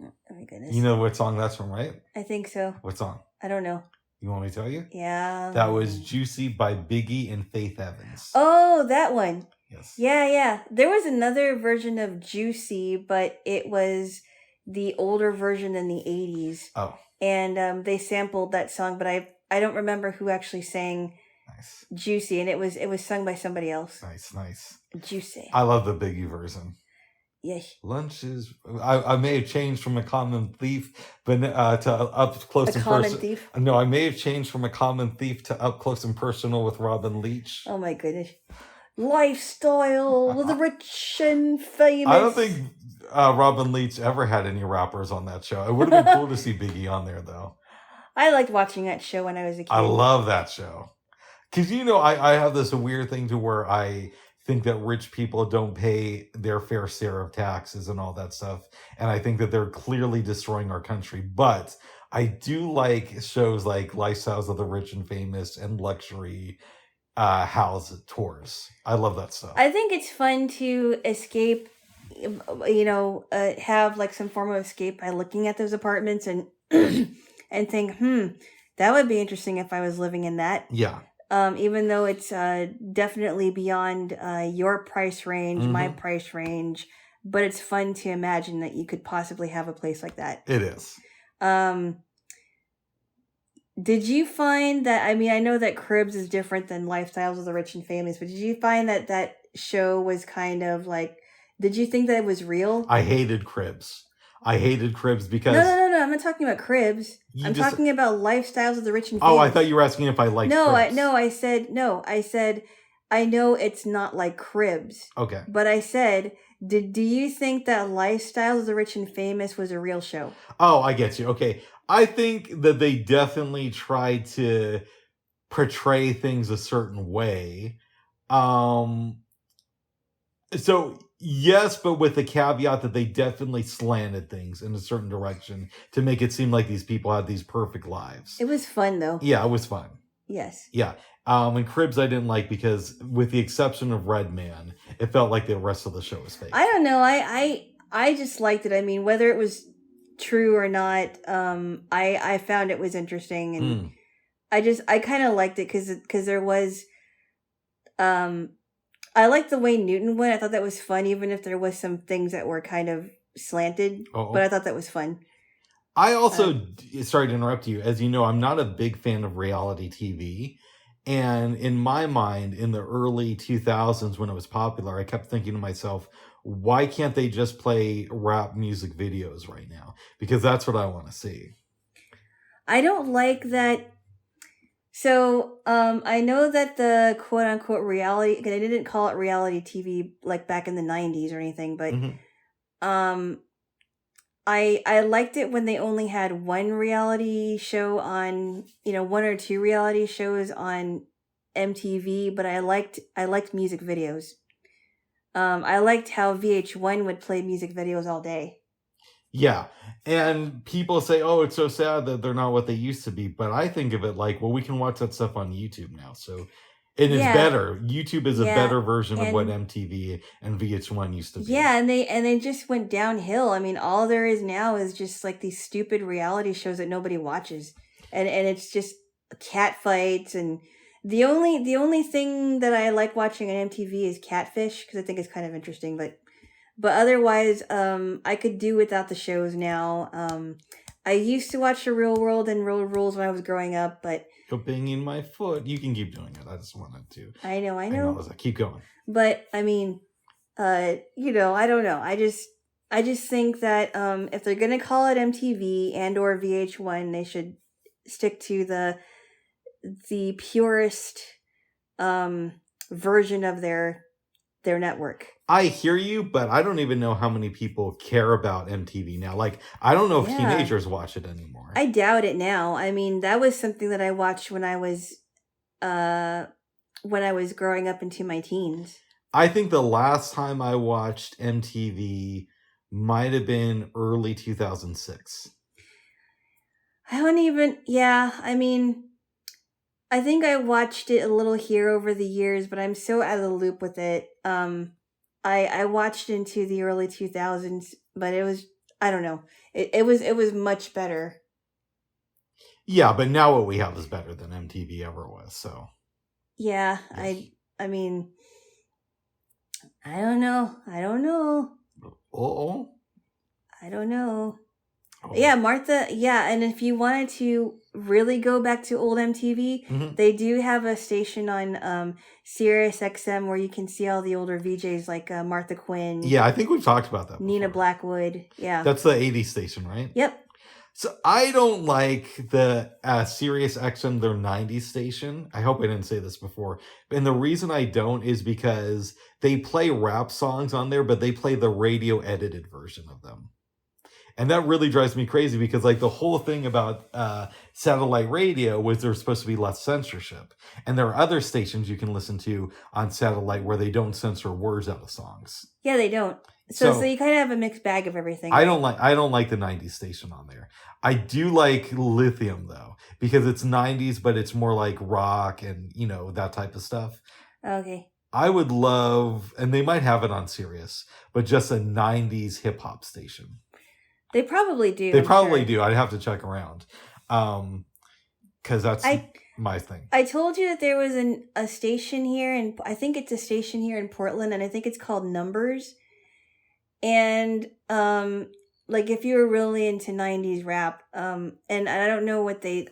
Oh my goodness! You know what song that's from, right? I think so. What song? I don't know. You want me to tell you? Yeah. That was Juicy by Biggie and Faith Evans. Oh, that one. Yes. Yeah. There was another version of Juicy, but it was the older version in the 80s. Oh. And they sampled that song, but I don't remember who actually sang Juicy, and it was sung by somebody else. Nice. Juicy. I love the Biggie version. Yes. Lunches. I may have changed from a common thief, but to up close and personal. Thief? No, I may have changed from a common thief to up close and personal with Robin Leach. Oh my goodness! Lifestyle, the rich and famous. I don't think Robin Leach ever had any rappers on that show. It would have been cool to see Biggie on there, though. I liked watching that show when I was a kid. I love that show because I have this weird thing to where I think that rich people don't pay their fair share of taxes and all that stuff. And I think that they're clearly destroying our country. But I do like shows like Lifestyles of the Rich and Famous and Luxury House Tours. I love that stuff. I think it's fun to escape, have like some form of escape by looking at those apartments and and think, that would be interesting if I was living in that. Yeah. Even though it's definitely beyond your price range, my price range, but it's fun to imagine that you could possibly have a place like that. It is. Did you find that, I know that Cribs is different than Lifestyles of the Rich and Famous, but did you find that show was kind of like, did you think that it was real? I hated Cribs. I hated Cribs because... No. I'm not talking about Cribs. I'm talking about Lifestyles of the Rich and Famous. Oh, I thought you were asking if I liked Cribs. I said, I know it's not like Cribs. Okay. But I said, do you think that Lifestyles of the Rich and Famous was a real show? Oh, I get you. Okay. I think that they definitely tried to portray things a certain way. So yes, but with the caveat that they definitely slanted things in a certain direction to make it seem like these people had these perfect lives. It was fun though. Yeah, it was fun. Yes. Yeah. And Cribs I didn't like because with the exception of Redman, it felt like the rest of the show was fake. I don't know. I just liked it. I mean, whether it was true or not, I found it was interesting, and I kind of liked it because there was, I liked the Wayne Newton one. I thought that was fun, even if there was some things that were kind of slanted. But I thought that was fun. I also, sorry to interrupt you, as you know, I'm not a big fan of reality TV. And in my mind, in the early 2000s when it was popular, I kept thinking to myself, why can't they just play rap music videos right now? Because that's what I want to see. I don't like that. So, I know that the quote unquote reality, because I didn't call it reality TV like back in the 90s or anything, but, I liked it when they only had one reality show on, one or two reality shows on MTV, but I liked music videos. I liked how VH1 would play music videos all day. Yeah. And people say, oh, it's so sad that they're not what they used to be. But I think of it like, well, we can watch that stuff on YouTube now. So it is better. YouTube is a better version of what MTV and VH1 used to be. Yeah, and they just went downhill. I mean, all there is now is just like these stupid reality shows that nobody watches. And it's just cat fights, and the only thing that I like watching on MTV is Catfish, because I think it's kind of interesting, but otherwise, I could do without the shows now. I used to watch The Real World and Road Rules when I was growing up, but you're banging my foot. You can keep doing it. I just wanted to. I know. Keep going. But I mean, I don't know. I just think that if they're gonna call it MTV and or VH1, they should stick to the purest version of their network. I hear you, but I don't even know how many people care about MTV now. Like, I don't know if teenagers watch it anymore. I doubt it now. I mean, that was something that I watched when I was growing up into my teens. I think the last time I watched MTV might have been early 2006. I mean, I think I watched it a little here over the years, but I'm so out of the loop with it. I watched into the early 2000s, but it was, I don't know. It was much better. Yeah, but now what we have is better than MTV ever was, so. Yeah, yes. I mean, I don't know. Uh-oh. I don't know. Oh. Yeah, Martha, and if you wanted to really go back to old MTV, they do have a station on Sirius XM where you can see all the older VJs like Martha Quinn. Yeah, I think we've talked about that before. Nina Blackwood, yeah. That's the 80s station, right? Yep. So I don't like the Sirius XM, their 90s station. I hope I didn't say this before. And the reason I don't is because they play rap songs on there, but they play the radio edited version of them. And that really drives me crazy because like the whole thing about satellite radio was there's supposed to be less censorship. And there are other stations you can listen to on satellite where they don't censor words out of songs. Yeah, they don't. So you kind of have a mixed bag of everything. I don't like the 90s station on there. I do like Lithium though, because it's 90s, but it's more like rock and, that type of stuff. Okay. I would love, and they might have it on Sirius, but just a 90s hip hop station. They probably do. They probably do. I'd have to check around. Because that's my thing. I told you that there was a station here, and I think it's a station here in Portland, and I think it's called Numbers. And like if you were really into 90s rap, and I don't know what they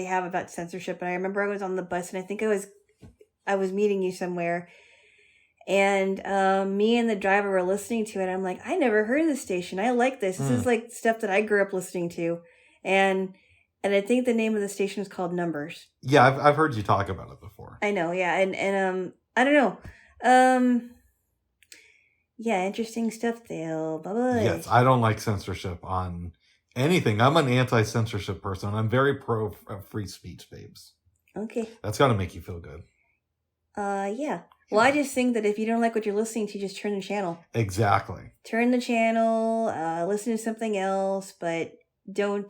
have about censorship, but I remember I was on the bus and I think I was meeting you somewhere. And me and the driver were listening to it. I'm like, I never heard of this station. I like this. This is like stuff that I grew up listening to. And I think the name of the station is called Numbers. Yeah, I've heard you talk about it before. I know, yeah. And I don't know. Yeah, interesting stuff there. Bye-bye. Yes, I don't like censorship on anything. I'm an anti-censorship person. I'm very pro free speech, babes. Okay. That's got to make you feel good. Yeah. Well, I just think that if you don't like what you're listening to, just turn the channel. Exactly. Turn the channel, listen to something else, but don't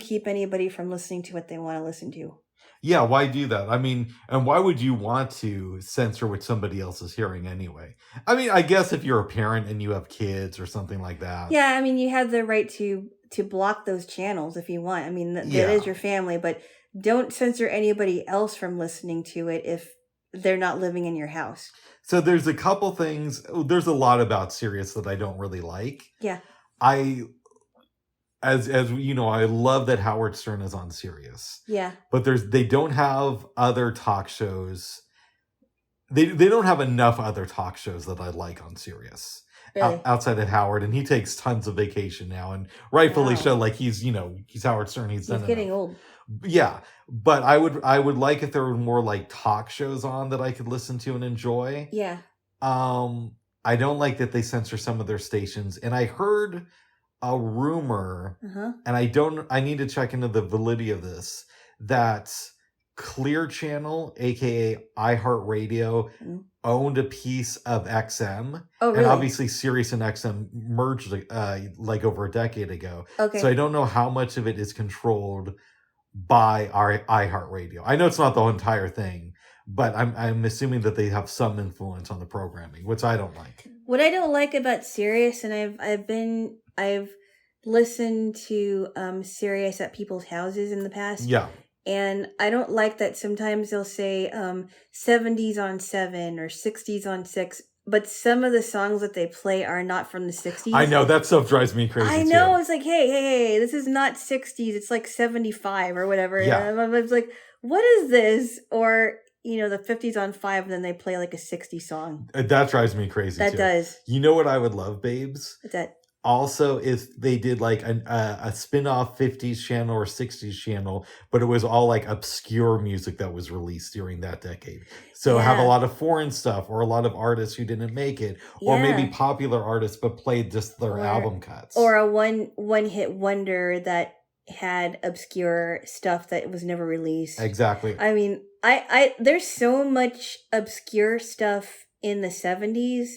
keep anybody from listening to what they want to listen to. Yeah, why do that? I mean, and why would you want to censor what somebody else is hearing anyway? I mean, I guess if you're a parent and you have kids or something like that. Yeah, I mean, you have the right to block those channels if you want. I mean, that is your family, but don't censor anybody else from listening to it if they're not living in your house. So there's a couple things. There's a lot about Sirius that I don't really like. Yeah. As you know, I love that Howard Stern is on Sirius. Yeah. But they don't have other talk shows. They don't have enough other talk shows that I like on Sirius. Really? Outside of Howard, and he takes tons of vacation now, and rightfully so. Like he's Howard Stern. He's getting old. Yeah, but I would like if there were more like talk shows on that I could listen to and enjoy. Yeah. I don't like that they censor some of their stations, and I heard a rumor, and I need to check into the validity of this, that Clear Channel, aka iHeartRadio, owned a piece of XM. Oh, really? And obviously Sirius and XM merged like over a decade ago. Okay. So I don't know how much of it is controlled by our iHeartRadio. I know it's not the entire thing, but I'm assuming that they have some influence on the programming, which I don't like. What I don't like about Sirius, and I've listened to Sirius at people's houses in the past. Yeah. And I don't like that sometimes they'll say 70s on 7 or 60s on 6, but some of the songs that they play are not from the 60s. I know, that stuff drives me crazy. I know, too. It's like, hey, this is not 60s, it's like 75 or whatever. Yeah. And I was like, what is this? Or, the 50s on 5, and then they play like a 60 song. That drives me crazy, That too. does. You know what I would love, babes? What's that? Also, if they did like a spin-off 50s channel or 60s channel, but it was all like obscure music that was released during that decade. So have a lot of foreign stuff, or a lot of artists who didn't make it, or maybe popular artists but played just their album cuts. Or a one-hit wonder that had obscure stuff that was never released. Exactly. I mean, I there's so much obscure stuff in the 70s.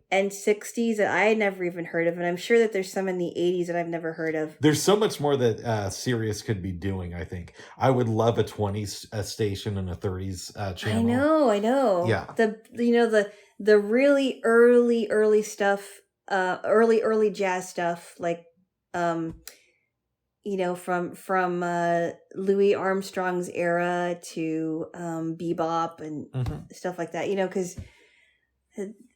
And 60s that I had never even heard of. And I'm sure that there's some in the 80s that I've never heard of. There's so much more that Sirius could be doing, I think. I would love a 20s station and a 30s channel. I know. Yeah. The really early stuff, early jazz stuff, like, from Louis Armstrong's era to bebop and stuff like that, because...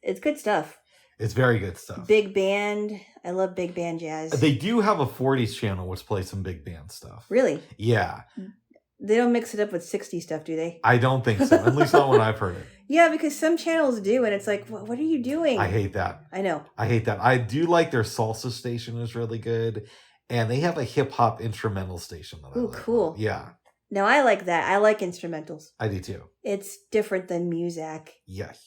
It's good stuff. It's very good stuff. Big band. I love big band jazz. They do have a 40s channel which plays some big band stuff. Really? Yeah. They don't mix it up with 60s stuff, do they? I don't think so. At least not when I've heard it. Yeah, because some channels do, and it's like, what are you doing? I hate that. I know. I hate that. I do like their salsa station is really good. And they have a hip-hop instrumental station that I like. Cool. Yeah. No, I like that. I like instrumentals. I do too. It's different than music. Yes.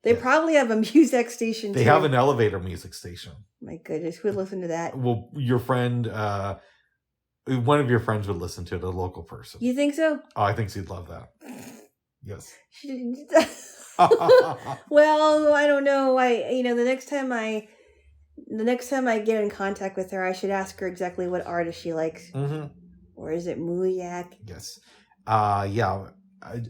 They probably have a music station, too. They have an elevator music station. My goodness, who would listen to that? Well, your friend, one of your friends would listen to it, a local person. You think so? Oh, I think she'd love that. Yes. Well, I don't know. The next time I get in contact with her, I should ask her exactly what artist she likes. Mm-hmm. Or is it Muyak? Yes. Yeah.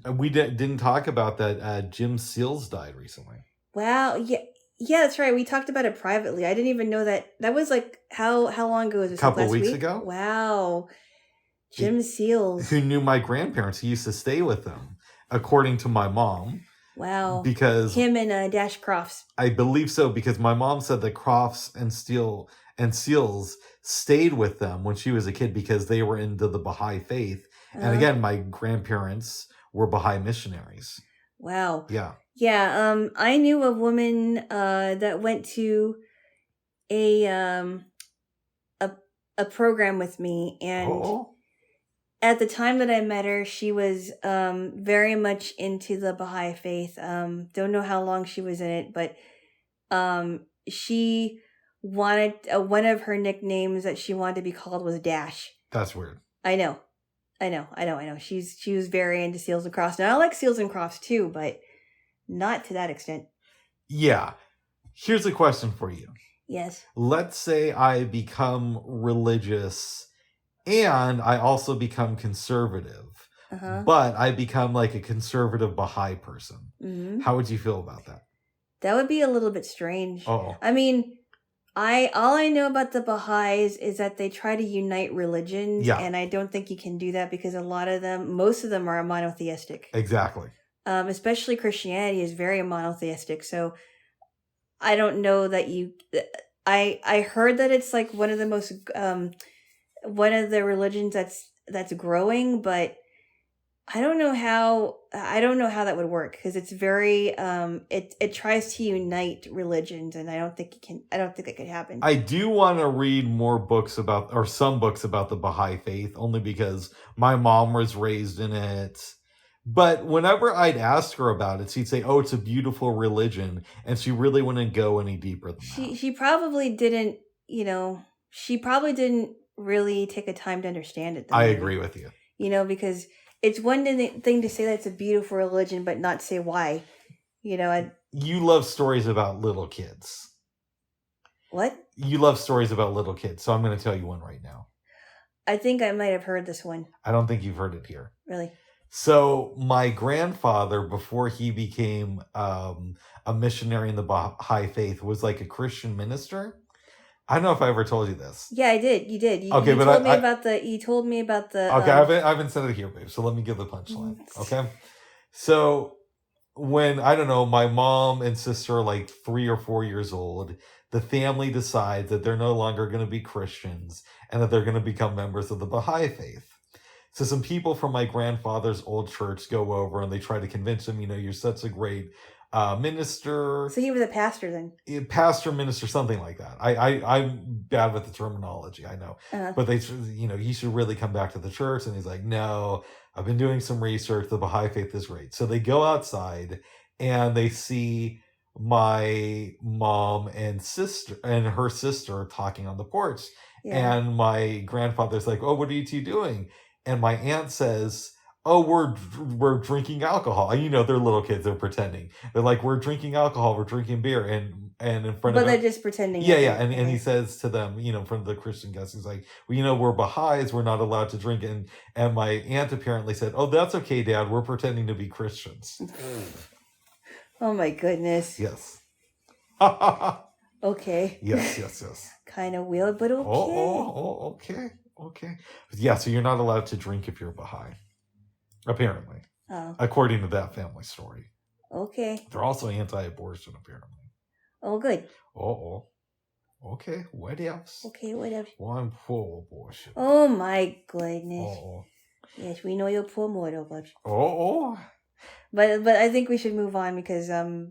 We didn't talk about that. Jim Seals died recently. Wow. Yeah, that's right. We talked about it privately. I didn't even know that. That was like how long ago was it? A couple weeks ago. Wow. Jim Seals. Who knew my grandparents? He used to stay with them, according to my mom. Wow. Because him and Dash Crofts. I believe so, because my mom said that Crofts and Seals stayed with them when she was a kid because they were into the Baha'i faith. And again, my grandparents were Baha'i missionaries. Wow. Yeah. Yeah. I knew a woman that went to a a program with me, and at the time that I met her, she was very much into the Baha'i faith. Don't know how long she was in it, but she wanted one of her nicknames that she wanted to be called was Dash. That's weird. I know. She was very into Seals and Crofts. Now I like Seals and Crofts too, but not to that extent. Yeah. Here's a question for you. Yes. Let's say I become religious and I also become conservative, but I become like a conservative Baha'i person. Mm-hmm. How would you feel about that? That would be a little bit strange. Oh. I mean, all I know about the Baha'is is that they try to unite religions, and I don't think you can do that because most of them are monotheistic. Exactly. Especially Christianity is very monotheistic, so I don't know that you. I heard that it's like one of the most one of the religions that's growing, but I don't know how that would work because it's very it tries to unite religions, and I don't think it could happen. I do want to read more books some books about the Baha'i faith, only because my mom was raised in it. But whenever I'd ask her about it, she'd say, "Oh, it's a beautiful religion," and she really wouldn't go any deeper than that. She probably didn't, she probably didn't really take a time to understand it. I agree with you. Because it's one thing to say that it's a beautiful religion, but not say why. You love stories about little kids. What? You love stories about little kids, so I'm going to tell you one right now. I think I might have heard this one. I don't think you've heard it here. Really? So my grandfather, before he became a missionary in the Baha'i faith, was like a Christian minister. I don't know if I ever told you this. Yeah, I did. You did. You told me about the. Okay, I haven't said it here, babe. So let me give the punchline. Okay. So when, I don't know, my mom and sister are like 3 or 4 years old, the family decides that they're no longer going to be Christians and that they're going to become members of the Baha'i faith. So some people from my grandfather's old church go over and they try to convince him, you're such a great minister. So he was a pastor then? Pastor, minister, something like that. I'm bad with the terminology, I know. But they, he should really come back to the church. And he's like, no, I've been doing some research. The Baha'i faith is great. So they go outside and they see my mom and her sister talking on the porch. Yeah. And my grandfather's like, oh, what are you two doing? And my aunt says, oh, we're drinking alcohol. They're little kids. They're pretending. They're like, we're drinking alcohol. We're drinking beer. And in front of them. But they're just pretending. Yeah. And he says to them, in front of the Christian guests, he's like, well, we're Baha'is. We're not allowed to drink. And my aunt apparently said, oh, that's okay, Dad. We're pretending to be Christians. Oh, my goodness. Yes. Okay. Yes. Kind of weird, but okay. Oh, okay. Yeah, so you're not allowed to drink if you're Baha'i. Apparently. Oh. According to that family story. Okay. They're also anti-abortion, apparently. Oh, good. Okay, what else? Okay, what else? Well, I'm pro abortion. Oh, my goodness. Yes, we know you're pro abortion. But I think we should move on because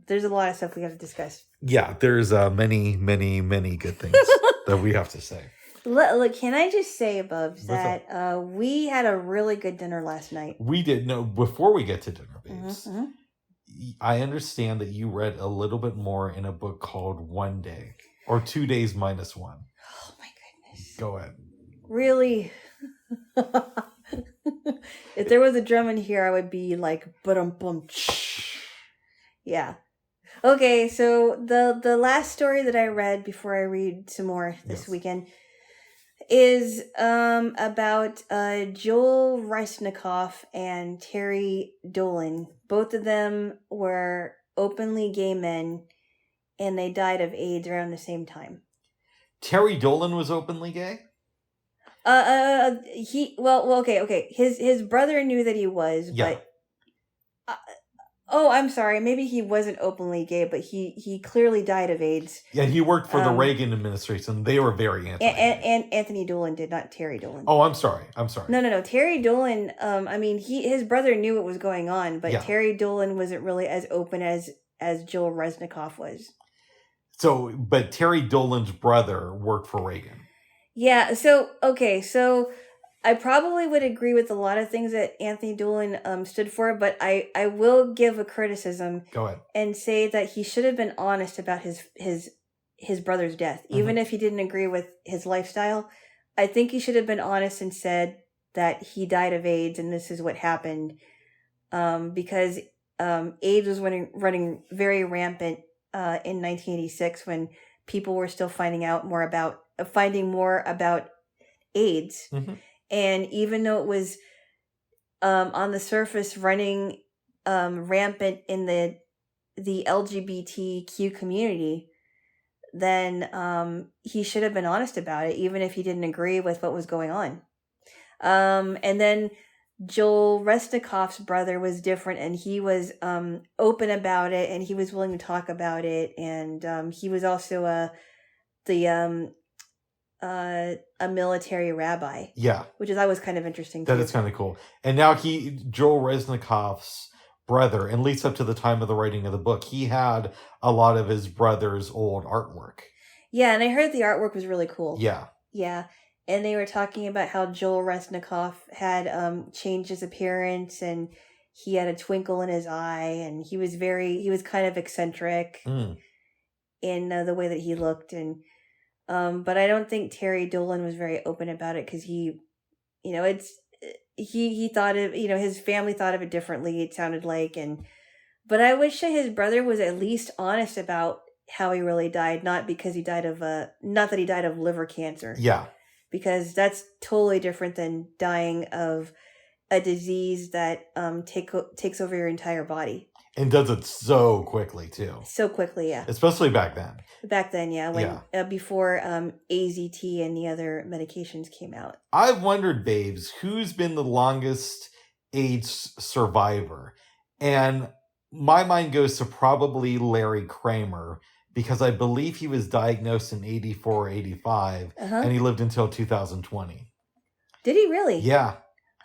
there's a lot of stuff we have to discuss. Yeah, there's many, many, many good things that we have to say. Look, can I just say, Bubs, that we had a really good dinner last night. We did. No, before we get to dinner, babes, I understand that you read a little bit more in a book called 1 Day, or 2 Days Minus One. Oh, my goodness. Go ahead. Really? If there was a drum in here, I would be like, bum. Yeah. Okay, so the last story that I read before I read some more this weekend is about Joel Reisnikoff and Terry Dolan. Both of them were openly gay men, and they died of AIDS around the same time. Terry Dolan was openly gay? Okay. His brother knew that he was, but Oh, I'm sorry. Maybe he wasn't openly gay, but he clearly died of AIDS. Yeah, he worked for the Reagan administration. They were very anti-gay. And Anthony Dolan did, not Terry Dolan. Oh, I'm sorry. No. Terry Dolan, I mean, his brother knew what was going on, but Terry Dolan wasn't really as open as Joel Resnikoff was. So, but Terry Dolan's brother worked for Reagan. Yeah, so I probably would agree with a lot of things that Anthony Dolan stood for, but I will give a criticism. Go ahead. And say that he should have been honest about his brother's death. Even if he didn't agree with his lifestyle, I think he should have been honest and said that he died of AIDS and this is what happened. Because AIDS was running very rampant in 1986 when people were still finding more about AIDS. And even though it was on the surface running rampant in the LGBTQ community, then he should have been honest about it, even if he didn't agree with what was going on. And then Joel Resnikoff's brother was different, and he was open about it, and he was willing to talk about it, and he was also a military rabbi. Yeah, which is always kind of interesting. That is kind of cool. And now Joel Resnikoff's brother, at least up to the time of the writing of the book, he had a lot of his brother's old artwork. Yeah, and I heard the artwork was really cool. Yeah. Yeah. And they were talking about how Joel Resnikoff had changed his appearance, and he had a twinkle in his eye, and he was kind of eccentric in the way that he looked. And but I don't think Terry Dolan was very open about it because he thought of, his family thought of it differently, it sounded like. But I wish that his brother was at least honest about how he really died, not because he died of not that he died of liver cancer. Yeah. Because that's totally different than dying of a disease that takes over your entire body. And does it so quickly, too. So quickly, yeah. Especially back then. Back then, yeah. Before AZT and the other medications came out. I've wondered, babes, who's been the longest AIDS survivor? And my mind goes to probably Larry Kramer, because I believe he was diagnosed in 84 or 85, and he lived until 2020. Did he really? Yeah.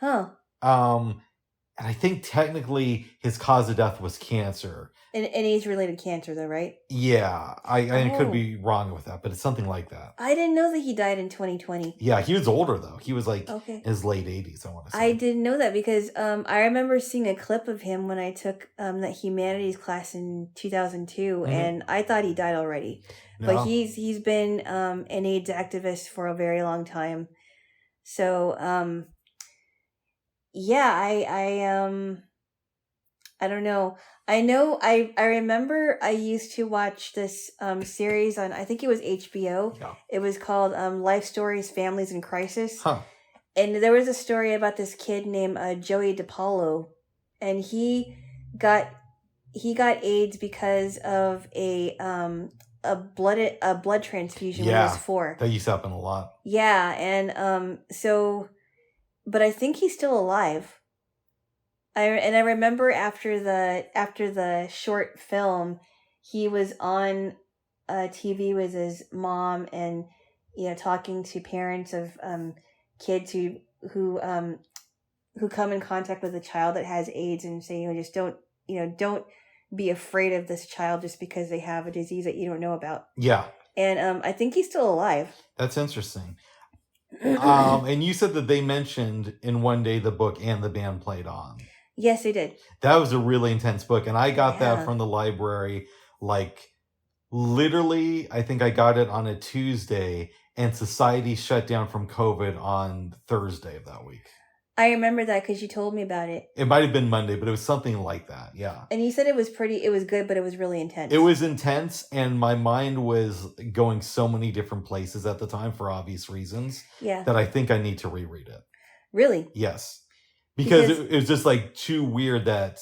Huh. And I think technically his cause of death was cancer. An age-related cancer, though, right? Yeah. I could be wrong with that, but it's something like that. I didn't know that he died in 2020. Yeah, he was older, though. He was in his late 80s, I want to say. I didn't know that because I remember seeing a clip of him when I took that humanities class in 2002, and I thought he died already. No. But he's been an AIDS activist for a very long time. So, yeah, I don't know. I remember I used to watch this series on, I think it was HBO. Yeah. It was called Life Stories, Families in Crisis. Huh. And there was a story about this kid named Joey DiPaolo, and he got AIDS because of a blood transfusion when he was 4. That used to happen a lot. Yeah, and but I think he's still alive. I remember after the short film, he was on TV with his mom, and talking to parents of kids who come in contact with a child that has AIDS, and saying, just don't be afraid of this child just because they have a disease that you don't know about. Yeah. And I think he's still alive. That's interesting. And you said that they mentioned in One Day the book and the band played on. Yes, they did. That was a really intense book. And I got that from the library, literally, I think I got it on a Tuesday, and society shut down from COVID on Thursday of that week. I remember that because you told me about it. It might have been Monday, but it was something like that. Yeah. And you said it was good, but it was really intense. It was intense, and my mind was going so many different places at the time for obvious reasons. Yeah. That I think I need to reread it. Really? Yes. Because it was just too weird that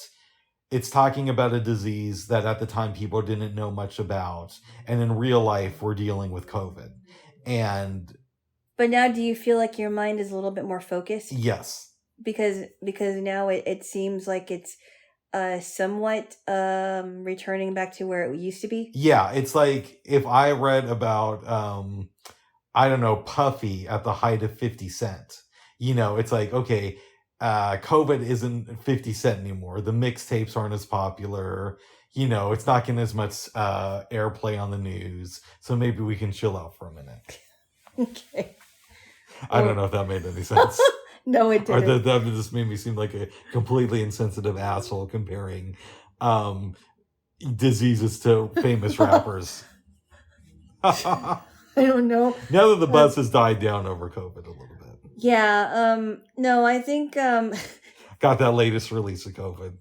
it's talking about a disease that at the time people didn't know much about. And in real life, we're dealing with COVID. But now do you feel like your mind is a little bit more focused? Yes. Because now it seems like it's somewhat returning back to where it used to be. Yeah, it's like if I read about I don't know, Puffy at the height of 50 Cent. You know, it's like, okay, COVID isn't 50 Cent anymore. The mixtapes aren't as popular. You know, it's not getting as much airplay on the news. So maybe we can chill out for a minute. Okay. I don't know if that made any sense. No, it didn't. Or that just made me seem like a completely insensitive asshole comparing diseases to famous rappers. I don't know. Now that the buzz has died down over COVID a little bit. Yeah, no, I think got that latest release of COVID.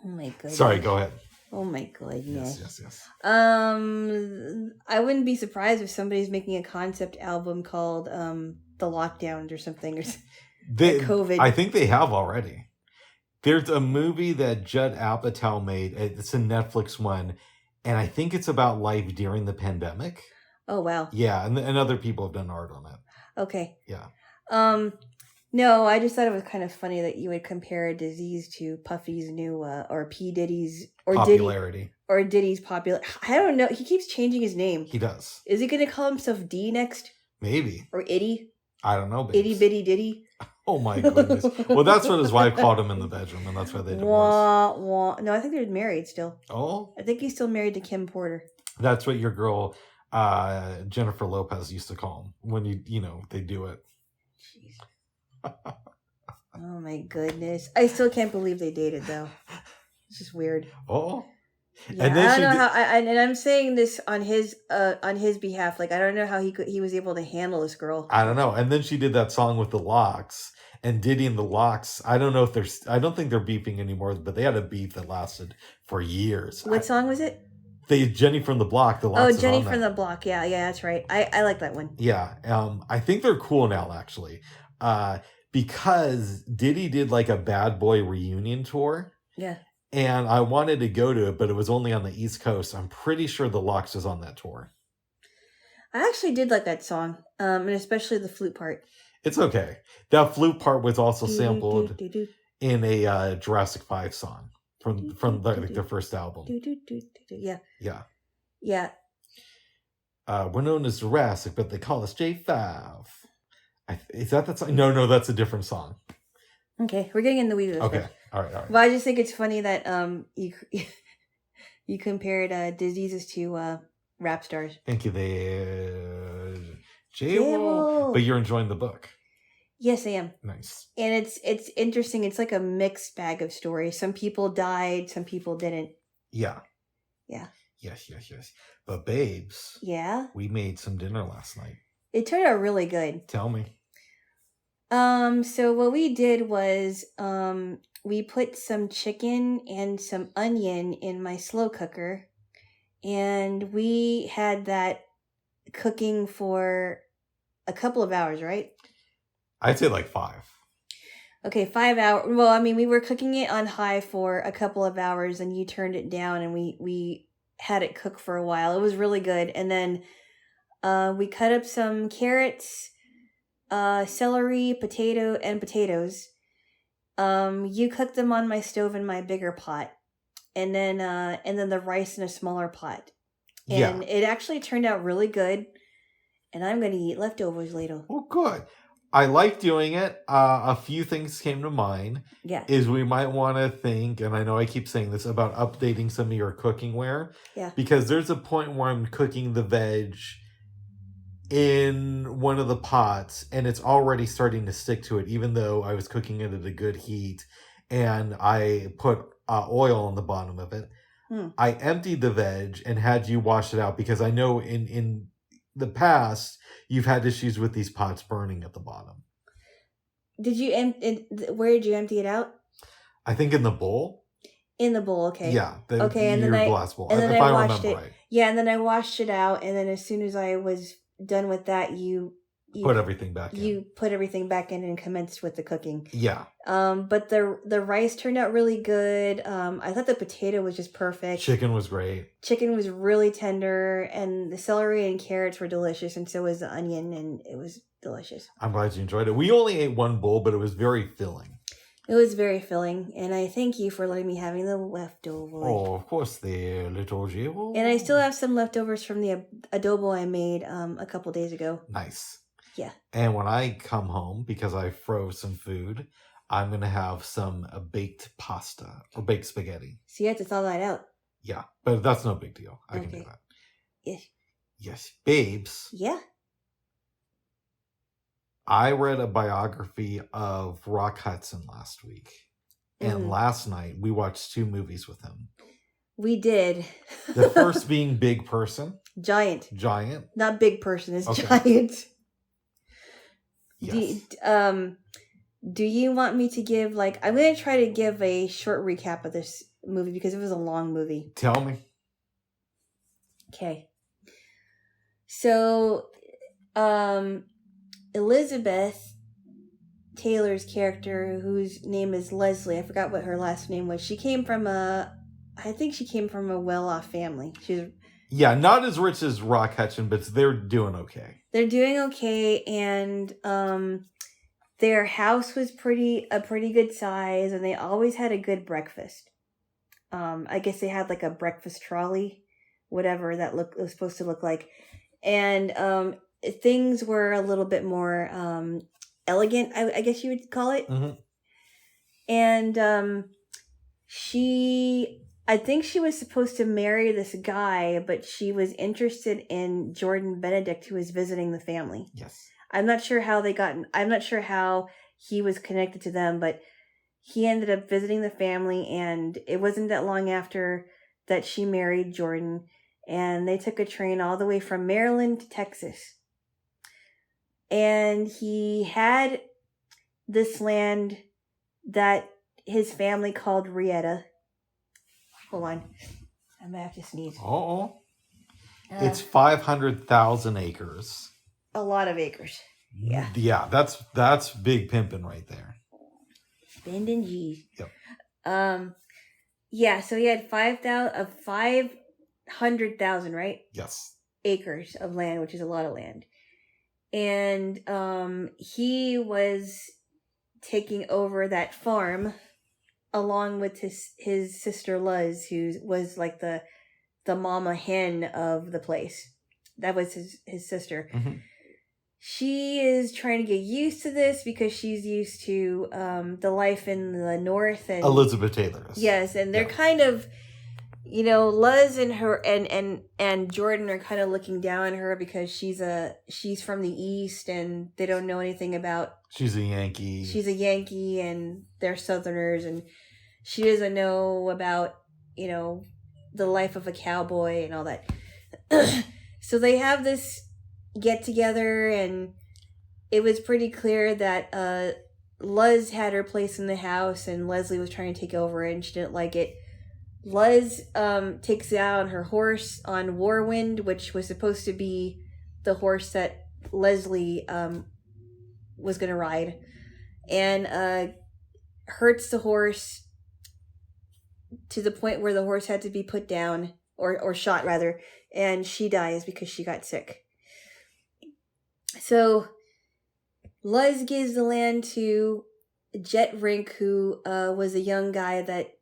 Oh my goodness. Sorry, go ahead. Oh my goodness. Yes. I wouldn't be surprised if somebody's making a concept album called The Lockdowns or something, or COVID. I think they have already. There's a movie that Judd Apatow made. It's a Netflix one, and I think it's about life during the pandemic. Oh wow. Yeah, and other people have done art on it. Okay. Yeah. No, I just thought it was kind of funny that you would compare a disease to Puffy's new or P Diddy's or popularity Diddy's popular. I don't know. He keeps changing his name. He does. Is he going to call himself D next? Maybe. Or Itty? I don't know. Babes. Itty bitty Diddy. Oh my goodness. Well, that's what his wife called him in the bedroom, and that's why they divorced. No, I think they're married still. Oh. I think he's still married to Kim Porter. That's what your girl Jennifer Lopez used to call him when they do it. Jeez. Oh my goodness! I still can't believe they dated though. It's just weird. Oh, yeah. And then I don't know how. And I'm saying this on his behalf. Like I don't know how he was able to handle this girl. I don't know. And then she did that song with the Locks, and Diddy and the Locks. I don't know if I don't think they're beefing anymore, but they had a beef that lasted for years. What song was it? Jenny from the Block. The Locks. Oh, Jenny from the Block. Yeah, that's right. I like that one. Yeah. I think they're cool now, actually. Because Diddy did like a Bad Boy reunion tour. Yeah. And I wanted to go to it, but it was only on the East Coast. I'm pretty sure the Locks was on that tour. I actually did like that song, and especially the flute part. It's okay. That flute part was also sampled in a Jurassic 5 song from their first album. Yeah. Yeah. Yeah. We're known as Jurassic, but they call us J5. Is that song? No, that's a different song. Okay, we're getting in the weeds of this. Okay, all right. Well, I just think it's funny that you compared diseases to rap stars. Thank you, Jaylo. But you're enjoying the book. Yes, I am. Nice. And it's interesting. It's like a mixed bag of stories. Some people died, some people didn't. Yeah. Yeah. Yes. But babes. Yeah. We made some dinner last night. It turned out really good. Tell me. So what we did was, we put some chicken and some onion in my slow cooker, and we had that cooking for a couple of hours, right? I'd say like 5. Okay, 5 hours. Well, I mean, we were cooking it on high for a couple of hours, and you turned it down, and we had it cook for a while. It was really good. And then we cut up some carrots, celery, potatoes. You cooked them on my stove in my bigger pot, and then the rice in a smaller pot. And it actually turned out really good. And I'm going to eat leftovers later. Oh, good. I like doing it. A few things came to mind. Yeah. Is we might want to think, and I know I keep saying this, about updating some of your cooking ware. Yeah. Because there's a point where I'm cooking the veg in one of the pots, and it's already starting to stick to it, even though I was cooking it at a good heat, and I put oil on the bottom of it. I emptied the veg and had you wash it out, because I know in the past you've had issues with these pots burning at the bottom. Did you where did you empty it out? I think in the bowl. In the bowl, okay. Yeah. And then glass bowl. And then I washed it. Right. Yeah, and then I washed it out, and then as soon as I was done with that, you put everything back in. You put everything back in and commenced with the cooking. Yeah. But the rice turned out really good. I thought the potato was just perfect. Chicken was great. Chicken was really tender, and the celery and carrots were delicious, and so was the onion, and it was delicious. I'm glad you enjoyed it. We only ate one bowl, but it was very filling. It was very filling, and I thank you for letting me having the leftovers. Oh, of course, there, little Jaylo. And I still have some leftovers from the adobo I made a couple days ago. Nice. Yeah. And when I come home, because I froze some food, I'm going to have some baked pasta or baked spaghetti. So you have to thaw that out. Yeah, but that's no big deal. I can do that. Yes. Yes. Babes. Yeah. I read a biography of Rock Hudson last week. And last night, we watched 2 movies with him. We did. The first being Big Person. Giant. Not big person, it's giant. Yes. Do you want me to give, I'm going to try to give a short recap of this movie because it was a long movie. Tell me. Okay. So, Elizabeth Taylor's character, whose name is Leslie, I forgot what her last name was. She came from a well-off family. Yeah, not as rich as Rock Hudson, but they're doing okay. They're doing okay, and their house was a pretty good size, and they always had a good breakfast. I guess they had a breakfast trolley, whatever that was supposed to look like, and things were a little bit more elegant, I guess you would call it. Mm-hmm. And I think she was supposed to marry this guy, but she was interested in Jordan Benedict, who was visiting the family. Yes. I'm not sure how he was connected to them, but he ended up visiting the family, and it wasn't that long after that she married Jordan, and they took a train all the way from Maryland to Texas. And he had this land that his family called Rieta. Hold on. I might have to sneeze. Oh. It's 500,000 acres. A lot of acres. Yeah. Yeah, that's big pimping right there. Spending G's. Yep. Yeah, so he had 500,000, right? Yes. Acres of land, which is a lot of land. And he was taking over that farm along with his sister Luz, who was the mama hen of the place. That was his sister. Mm-hmm. She is trying to get used to this because she's used to the life in the north. And Elizabeth Taylor is. Yes, and they're kind of, Luz and her and Jordan are kind of looking down on her because she's from the East and they don't know anything about. She's a Yankee. She's a Yankee and they're Southerners, and she doesn't know about the life of a cowboy and all that. So they have this get together, and it was pretty clear that Luz had her place in the house and Leslie was trying to take over and she didn't like it. Luz takes it out on her horse on Warwind, which was supposed to be the horse that Leslie was going to ride, and hurts the horse to the point where the horse had to be put down or shot rather, and she dies because she got sick. So Luz gives the land to Jet Rink, who was a young guy that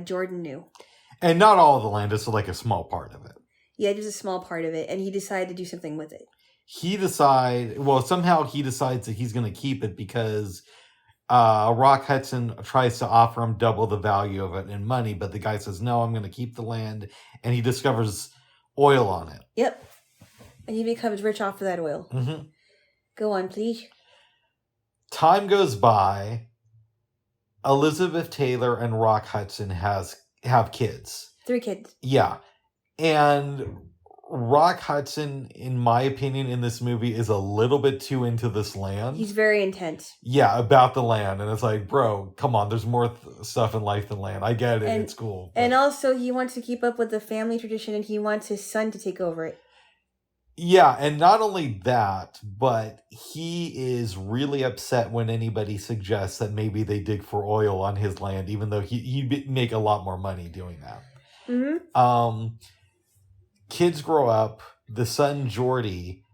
Jordan knew. And not all of the land, just a small part of it. Yeah, just a small part of it, and he decided to do something with it. Somehow he decides that he's going to keep it because Rock Hudson tries to offer him double the value of it in money, but the guy says, no, I'm going to keep the land, and he discovers oil on it. Yep. And he becomes rich off of that oil. Mm-hmm. Go on, please. Time goes by. Elizabeth Taylor and Rock Hudson have kids. 3 kids. Yeah. And Rock Hudson, in my opinion, in this movie is a little bit too into this land. He's very intense. Yeah, about the land. And it's bro, come on, there's more stuff in life than land. I get it, it's cool. But... And also, he wants to keep up with the family tradition and he wants his son to take over it. Yeah, and not only that, but he is really upset when anybody suggests that maybe they dig for oil on his land, even though he'd make a lot more money doing that. Mm-hmm. Kids grow up. The son, Jordy,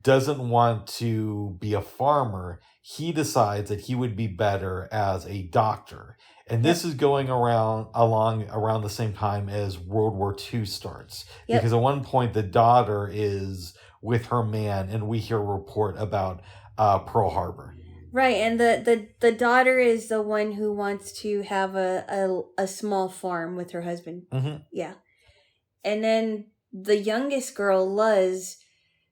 doesn't want to be a farmer. He decides that he would be better as a doctor. And this is going around the same time as World War II starts. Yep. Because at one point the daughter is with her man, and we hear a report about Pearl Harbor. Right, and the daughter is the one who wants to have a small farm with her husband. Mm-hmm. Yeah. And then the youngest girl, Luz,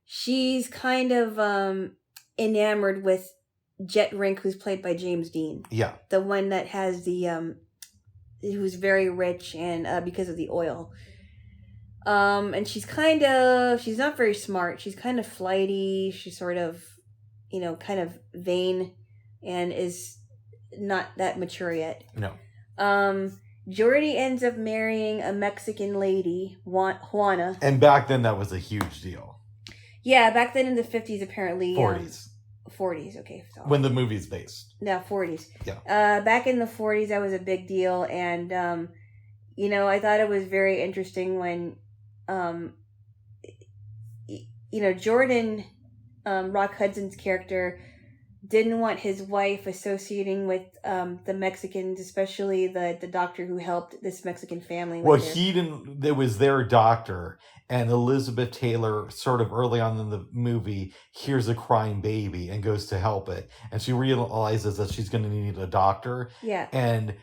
she's kind of enamored with Jet Rink, who's played by James Dean. Yeah. The one that has who's very rich and because of the oil. And she's not very smart. She's kind of flighty. She's sort of, kind of vain and is not that mature yet. No. Jordy ends up marrying a Mexican lady, Juana. And back then that was a huge deal. Yeah, back then in the 50s apparently. 40s. 40s, okay. Sorry. When the movie's based. No, 40s. Yeah. Back in the 40s, that was a big deal. And, I thought it was very interesting when, Jordan, Rock Hudson's character, didn't want his wife associating with the Mexicans, especially the doctor who helped this Mexican family. Well, he didn't. It was their doctor, and Elizabeth Taylor, sort of early on in the movie, hears a crying baby and goes to help it, and she realizes that she's going to need a doctor. Yeah, and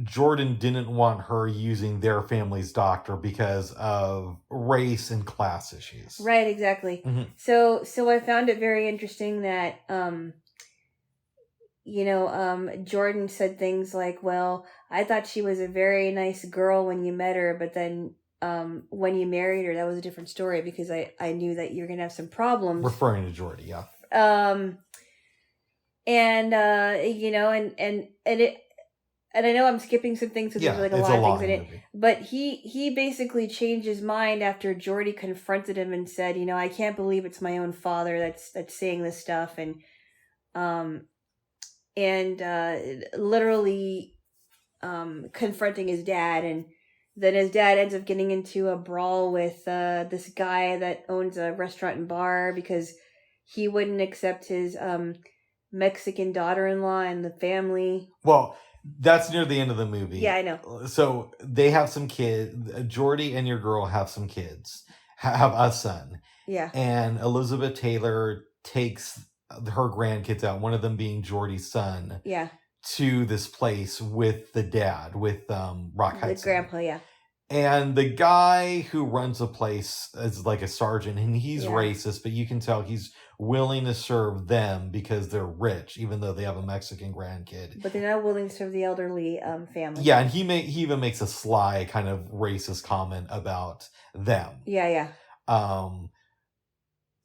Jordan didn't want her using their family's doctor because of race and class issues. Right, exactly. Mm-hmm. So I found it very interesting that, Jordan said things like, well, I thought she was a very nice girl when you met her, but then when you married her, that was a different story because I knew that you're going to have some problems. Referring to Jordy, yeah. And I know I'm skipping some things because there's a lot of things in it. Movie. But he basically changed his mind after Jordy confronted him and said, I can't believe it's my own father that's saying this stuff, and literally confronting his dad, and then his dad ends up getting into a brawl with this guy that owns a restaurant and bar because he wouldn't accept his Mexican daughter-in-law and the family. Well, that's near the end of the movie. Yeah, I know. So they have some kids. Jordy and your girl have some kids. Have a son. Yeah. And Elizabeth Taylor takes her grandkids out, one of them being Jordy's son. Yeah. To this place with the dad, with Rock Hudson. The grandpa, yeah. And the guy who runs the place is like a sergeant, and he's racist, but you can tell he's willing to serve them because they're rich, even though they have a Mexican grandkid. But they're not willing to serve the elderly family. Yeah, and he even makes a sly kind of racist comment about them. Yeah.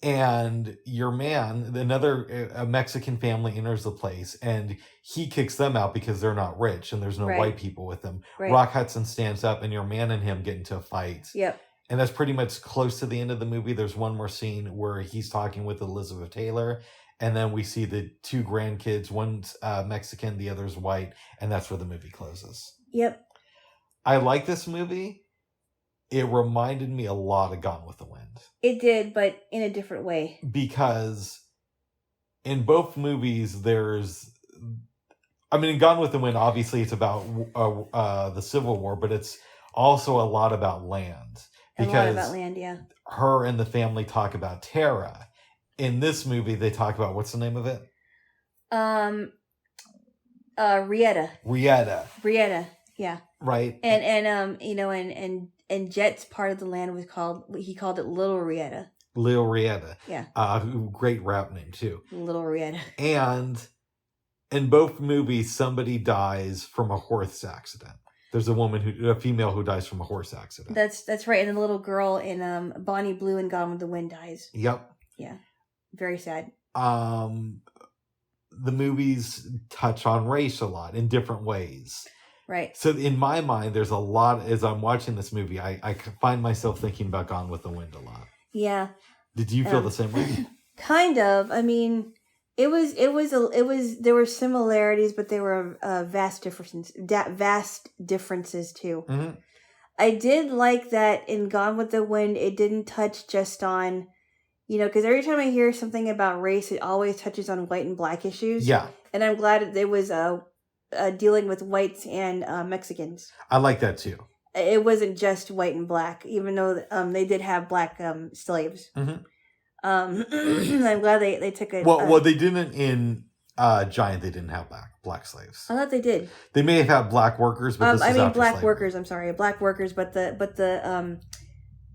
And your man, a Mexican family enters the place, and he kicks them out because they're not rich and there's no white people with them. Right. Rock Hudson stands up, and your man and him get into a fight. Yep. And that's pretty much close to the end of the movie. There's one more scene where he's talking with Elizabeth Taylor, and then we see the two grandkids. One's Mexican, the other's white, and that's where the movie closes. Yep. I like this movie. It reminded me a lot of Gone with the Wind. It did, but in a different way. Because in both movies, in Gone with the Wind, obviously it's about the Civil War, but it's also a lot about land. Because a lot about land, yeah. Her and the family talk about Tara. In this movie, they talk about, what's the name of it? Rieta. Rieta, yeah. Right. And Jet's part of the land he called it Little Rieta. Little Rieta. Yeah. Great rap name, too. Little Rieta. And in both movies, somebody dies from a horse accident. There's a female who dies from a horse accident. That's right. And the little girl in Bonnie Blue and Gone with the Wind dies. Yep. Yeah. Very sad. The movies touch on race a lot in different ways. Right. So in my mind, there's a lot, as I'm watching this movie, I find myself thinking about Gone with the Wind a lot. Yeah. Did you feel the same way? Kind of. I mean, there were similarities, but there were vast differences too. Mm-hmm. I did like that in Gone with the Wind, it didn't touch just on, because every time I hear something about race, it always touches on white and black issues. Yeah. And I'm glad it was dealing with whites and Mexicans. I like that too. It wasn't just white and black, even though they did have black slaves. Mm-hmm. I'm glad they took it. Well, they didn't in Giant. They didn't have black slaves. I thought they did. They may have had black workers, but this is after black slavery. workers. I'm sorry, black workers, but the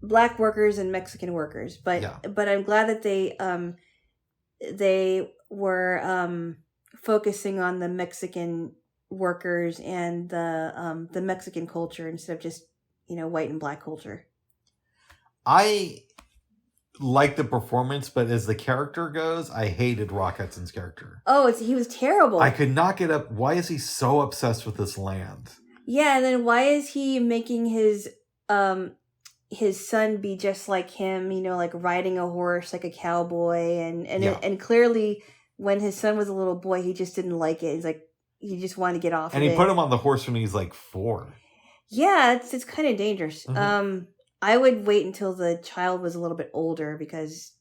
black workers and Mexican workers. But I'm glad that they were focusing on the Mexican workers and the Mexican culture instead of just white and black culture. I like the performance, but as the character goes, I hated Rock Hudson's character. Oh, he was terrible. I could not get up. Why is he so obsessed with this land? Yeah, and then why is he making his son be just like him? Like riding a horse like a cowboy, and clearly when his son was a little boy, he just didn't like it. He's like, he just wanted to get off. And he put him on the horse when he's like 4. Yeah, it's kind of dangerous. Mm-hmm. I would wait until the child was a little bit older because,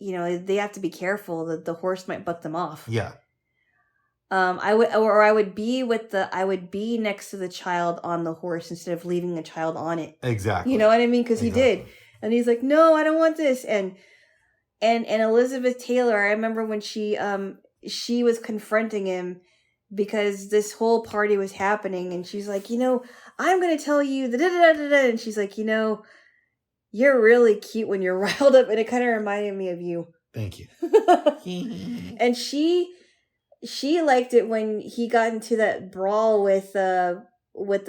they have to be careful that the horse might buck them off. Yeah. I would be next to the child on the horse instead of leaving the child on it. Exactly. You know what I mean? Because he did, and he's like, "No, I don't want this." And Elizabeth Taylor, I remember when she was confronting him because this whole party was happening, and she's like, I'm going to tell you the da-da-da-da-da. And she's like, you're really cute when you're riled up. And it kind of reminded me of you. Thank you. And she liked it when he got into that brawl with the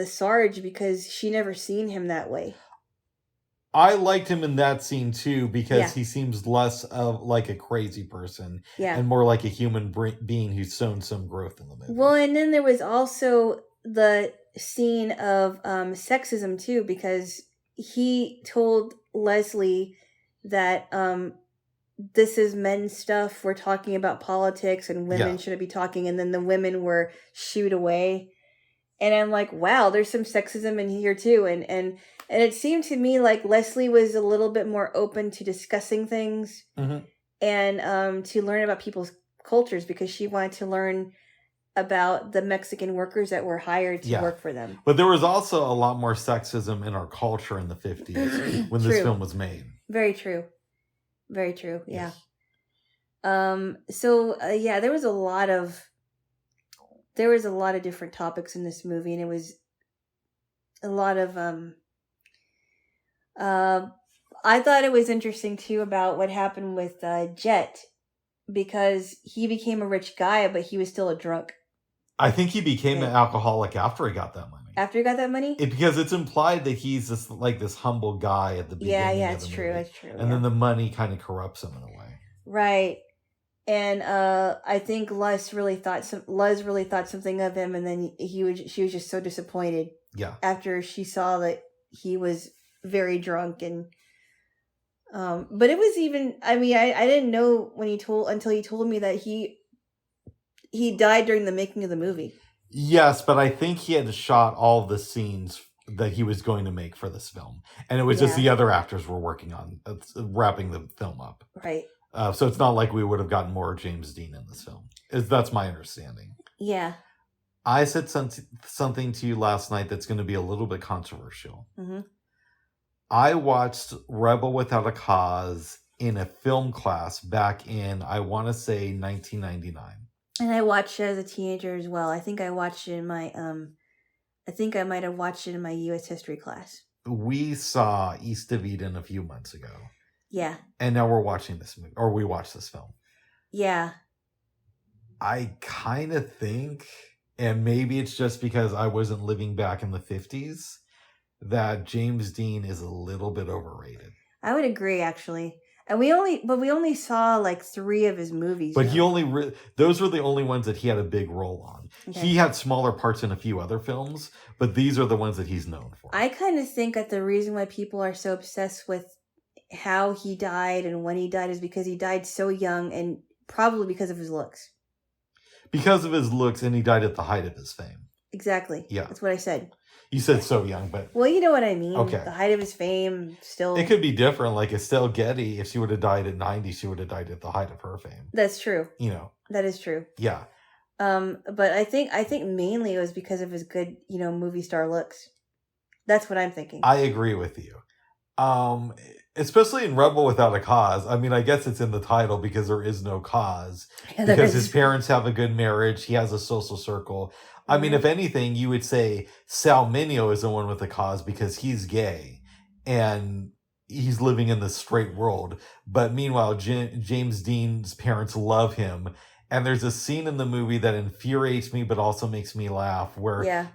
Sarge because she never seen him that way. I liked him in that scene too because he seems less of like a crazy person and more like a human being who's shown some growth in the movie. Well, and then there was also the scene of sexism too, because he told Leslie that this is men's stuff, we're talking about politics and women shouldn't be talking, and then the women were shooed away. And I'm like, wow, there's some sexism in here too. And it seemed to me like Leslie was a little bit more open to discussing things and to learn about people's cultures because she wanted to learn about the Mexican workers that were hired to work for them. But there was also a lot more sexism in our culture in the 50s when this film was made. Very true. Very true. Yeah. There was a lot of different topics in this movie, and it was a lot of I thought it was interesting too about what happened with Jet, because he became a rich guy, but he was still a drunk. I think he became an alcoholic after he got that money. After he got that money? Because it's implied that he's this humble guy at the beginning. Yeah, it's true. It's true. And then the money kind of corrupts him in a way. Right. And I think Luz really thought something of him, and then she was just so disappointed. Yeah. After she saw that he was very drunk, and but it was even. I mean, I didn't know until he told me that he died during the making of the movie. Yes, but I think he had shot all the scenes that he was going to make for this film, and it was just the other actors were working on wrapping the film up. Right. So it's not like we would have gotten more James Dean in this film. That's my understanding. Yeah. I said something to you last night that's going to be a little bit controversial. Mm-hmm. I watched Rebel Without a Cause in a film class back in, I want to say, 1999. And I watched it as a teenager as well. I think I watched it in my, I think I might have watched it in my U.S. history class. We saw East of Eden a few months ago. Yeah. And now we're watching this movie, or we watched this film. Yeah. I kind of think, and maybe it's just because I wasn't living back in the 50s, that James Dean is a little bit overrated. I would agree, actually. And we only saw like 3 of his movies. But he only those were the only ones that he had a big role on. Okay. He had smaller parts in a few other films, but these are the ones that he's known for. I kind of think that the reason why people are so obsessed with how he died and when he died is because he died so young, and probably because of his looks. Because of his looks, and he died at the height of his fame. Exactly. Yeah. That's what I said. You said so young, but... Well, you know what I mean. Okay. The height of his fame, still... It could be different. Like Estelle Getty, if she would have died at 90, she would have died at the height of her fame. That's true. You know. That is true. Yeah. But I think mainly it was because of his good, movie star looks. That's what I'm thinking. I agree with you. Especially in Rebel Without a Cause. I mean, I guess it's in the title because there is no cause. Because his parents have a good marriage. He has a social circle. I mean, if anything, you would say Sal Mineo is the one with the cause because he's gay. And he's living in the straight world. But meanwhile, James Dean's parents love him. And there's a scene in the movie that infuriates me but also makes me laugh where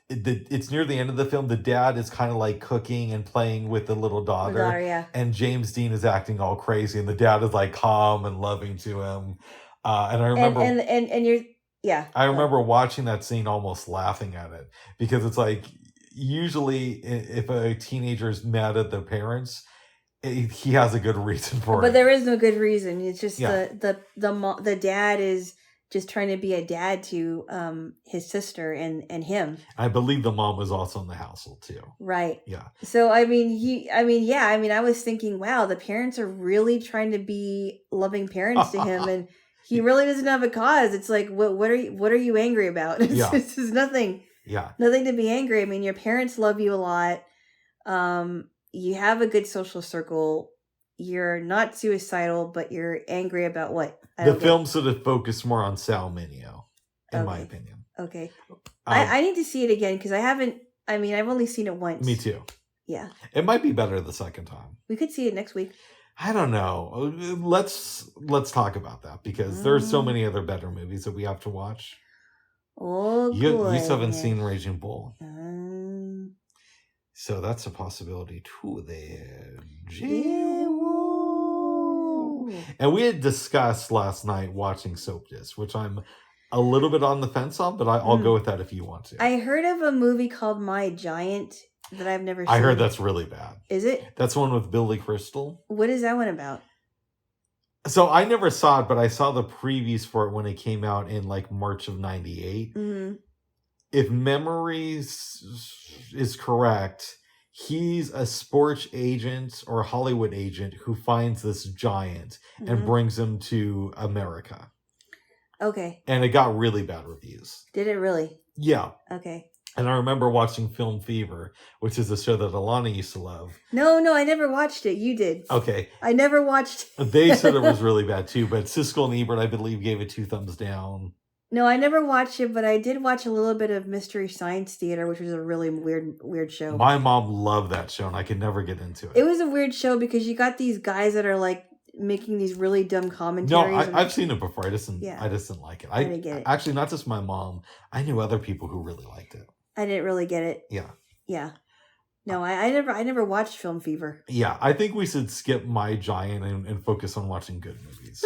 it's near the end of the film. The dad is kind of like cooking and playing with the little daughter. And James Dean is acting all crazy. And the dad is like calm and loving to him. And I remember... And you're... Yeah. I remember watching that scene almost laughing at it. Because it's like... Usually, if a teenager is mad at their parents... He has a good reason for it. But there is no good reason. It's just the dad is just trying to be a dad to his sister and him. I believe the mom was also in the household too. Right. Yeah. So I was thinking, wow, the parents are really trying to be loving parents to him, and he really doesn't have a cause. It's like, what are you angry about? This is nothing. Yeah. Nothing to be angry. I mean, your parents love you a lot. You have a good social circle. You're not suicidal, but you're angry about what? The film sort of focused more on Sal Mineo, in my opinion. Okay. I need to see it again because I've only seen it once. Me too. Yeah. It might be better the second time. We could see it next week. I don't know. Let's talk about that because there's so many other better movies that we have to watch. Oh, You still haven't seen Raging Bull. So that's a possibility too there. And we had discussed last night watching Soap Disc, which I'm a little bit on the fence on, but I'll go with that if you want to. I heard of a movie called My Giant that I've never seen. I heard that's really bad. Is it? That's one with Billy Crystal. What is that one about? So I never saw it, but I saw the previews for it when it came out in like March of 98. Mm-hmm. If memory is correct, he's a sports agent or Hollywood agent who finds this giant and brings him to America. Okay. And it got really bad reviews. Did it really? Yeah. Okay. And I remember watching Film Fever, which is a show that Alana used to love. No, I never watched it. You did. Okay. I never watched it. They said it was really bad too, but Siskel and Ebert, I believe, gave it 2 thumbs down. No, I never watched it, but I did watch a little bit of Mystery Science Theater, which was a really weird show. My mom loved that show, and I could never get into it. It was a weird show because you got these guys that are like making these really dumb commentaries. No, I've seen it before. I just didn't like it. I didn't get it. Actually, not just my mom. I knew other people who really liked it. I didn't really get it. Yeah. Yeah. No, I never watched Film Fever. Yeah, I think we should skip My Giant and focus on watching good movies.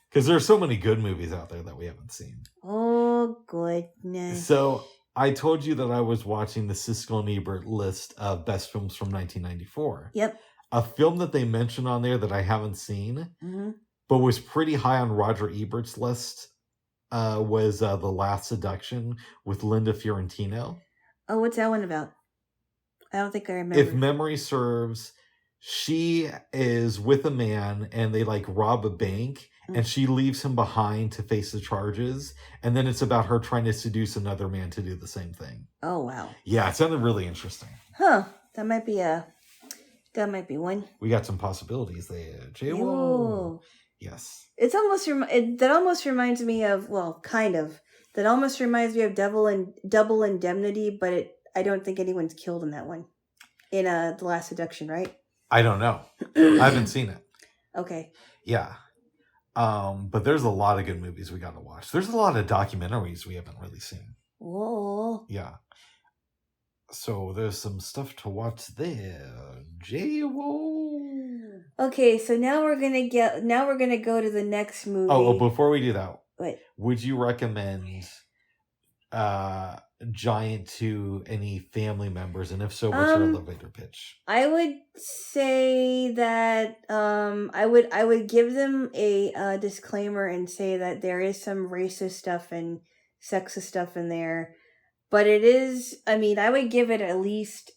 Because there are so many good movies out there that we haven't seen. Oh, goodness. So, I told you that I was watching the Siskel and Ebert list of best films from 1994. Yep. A film that they mentioned on there that I haven't seen, but was pretty high on Roger Ebert's list, was The Last Seduction with Linda Fiorentino. Oh, what's that one about? I don't think I remember. If memory serves, she is with a man and they like rob a bank and she leaves him behind to face the charges. And then it's about her trying to seduce another man to do the same thing. Oh, wow. Yeah, it sounded really interesting. Huh. That might be one. We got some possibilities there. Jaylo. Yes. It's almost that almost reminds me of, well, kind of. That almost reminds me of Double Indemnity, but I don't think anyone's killed in that one. In The Last Seduction, right? I don't know. I haven't seen it. Okay. Yeah. But there's a lot of good movies we got to watch. There's a lot of documentaries we haven't really seen. Whoa. Yeah. So there's some stuff to watch there. Jaylo. Okay, so now we're gonna go to the next movie. Oh, before we do that, wait. would you recommend giant to any family members? And if so, what's your elevator pitch? I would say that I would give them a disclaimer and say that there is some racist stuff and sexist stuff in there, but it is. I mean, I would give it at least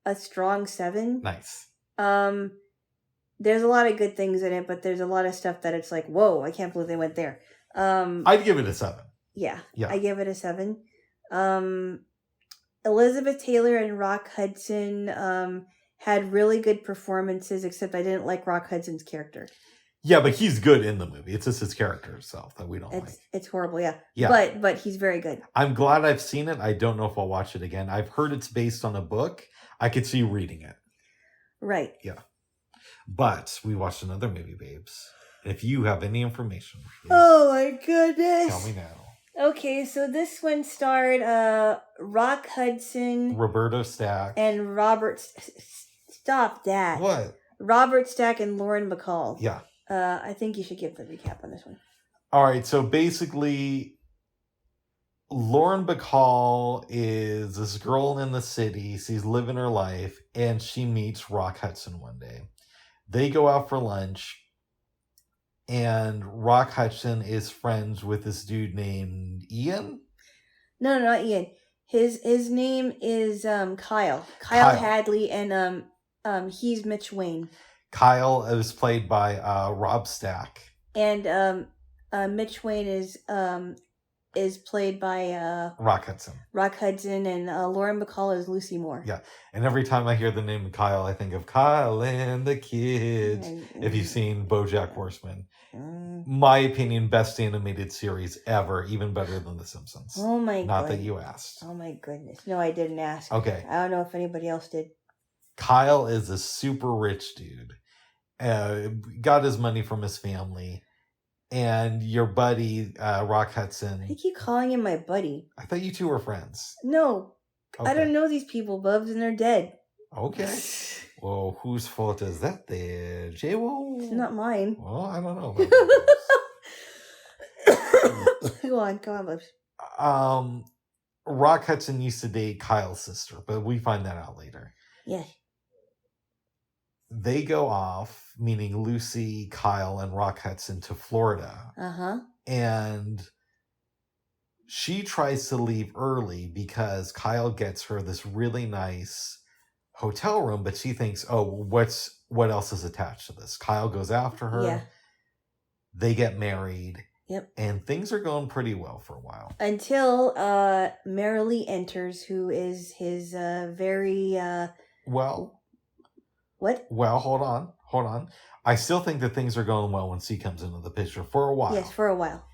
a strong 7. Nice. There's a lot of good things in it, but there's a lot of stuff that it's like, whoa, I can't believe they went there. I'd give it a 7. Yeah. I give it a 7. Elizabeth Taylor and Rock Hudson had really good performances, except I didn't like Rock Hudson's character. Yeah, but he's good in the movie. It's just his character itself that we don't like. It's horrible, yeah. But he's very good. I'm glad I've seen it. I don't know if I'll watch it again. I've heard it's based on a book. I could see reading it. Right. Yeah. But we watched another movie, babes. If you have any information, oh my goodness. Tell me now. Okay, so this one starred Rock Hudson, Roberta Stack, and Robert. Stop that. What? Robert Stack and Lauren Bacall. Yeah. I think you should give the recap on this one. All right, so basically, Lauren Bacall is this girl in the city. She's living her life, and she meets Rock Hudson one day. They go out for lunch. And Rock Hudson is friends with this dude named Ian? No, not Ian. His name is Kyle. Kyle Hadley, and he's Mitch Wayne. Kyle is played by Rob Stack. And Mitch Wayne is played by Rock Hudson. Rock Hudson, and Lauren Bacall is Lucy Moore. Yeah, and every time I hear the name of Kyle, I think of Kyle and the Kids. If you've seen BoJack Horseman, my opinion, best animated series ever, even better than The Simpsons. Oh my! Not that you asked. Oh my goodness! No, I didn't ask. Okay. I don't know if anybody else did. Kyle is a super rich dude. Got his money from his family. And your buddy, Rock Hudson. I keep calling him my buddy. I thought you two were friends. No. Okay. I don't know these people, Bubs, and they're dead. Okay. Well, whose fault is that there? Jaylo? It's not mine. Well, I don't know. Go on, Bubs. Rock Hudson used to date Kyle's sister, but we find that out later. Yeah. They go off, meaning Lucy, Kyle, and Rock Hudson, to Florida. Uh-huh. And she tries to leave early because Kyle gets her this really nice hotel room, but she thinks, oh, what else is attached to this? Kyle goes after her. Yeah. They get married. Yep. And things are going pretty well for a while. Until Marilee enters, who is his very... Well... What? Well, hold on. I still think that things are going well when C comes into the picture for a while. Yes, for a while.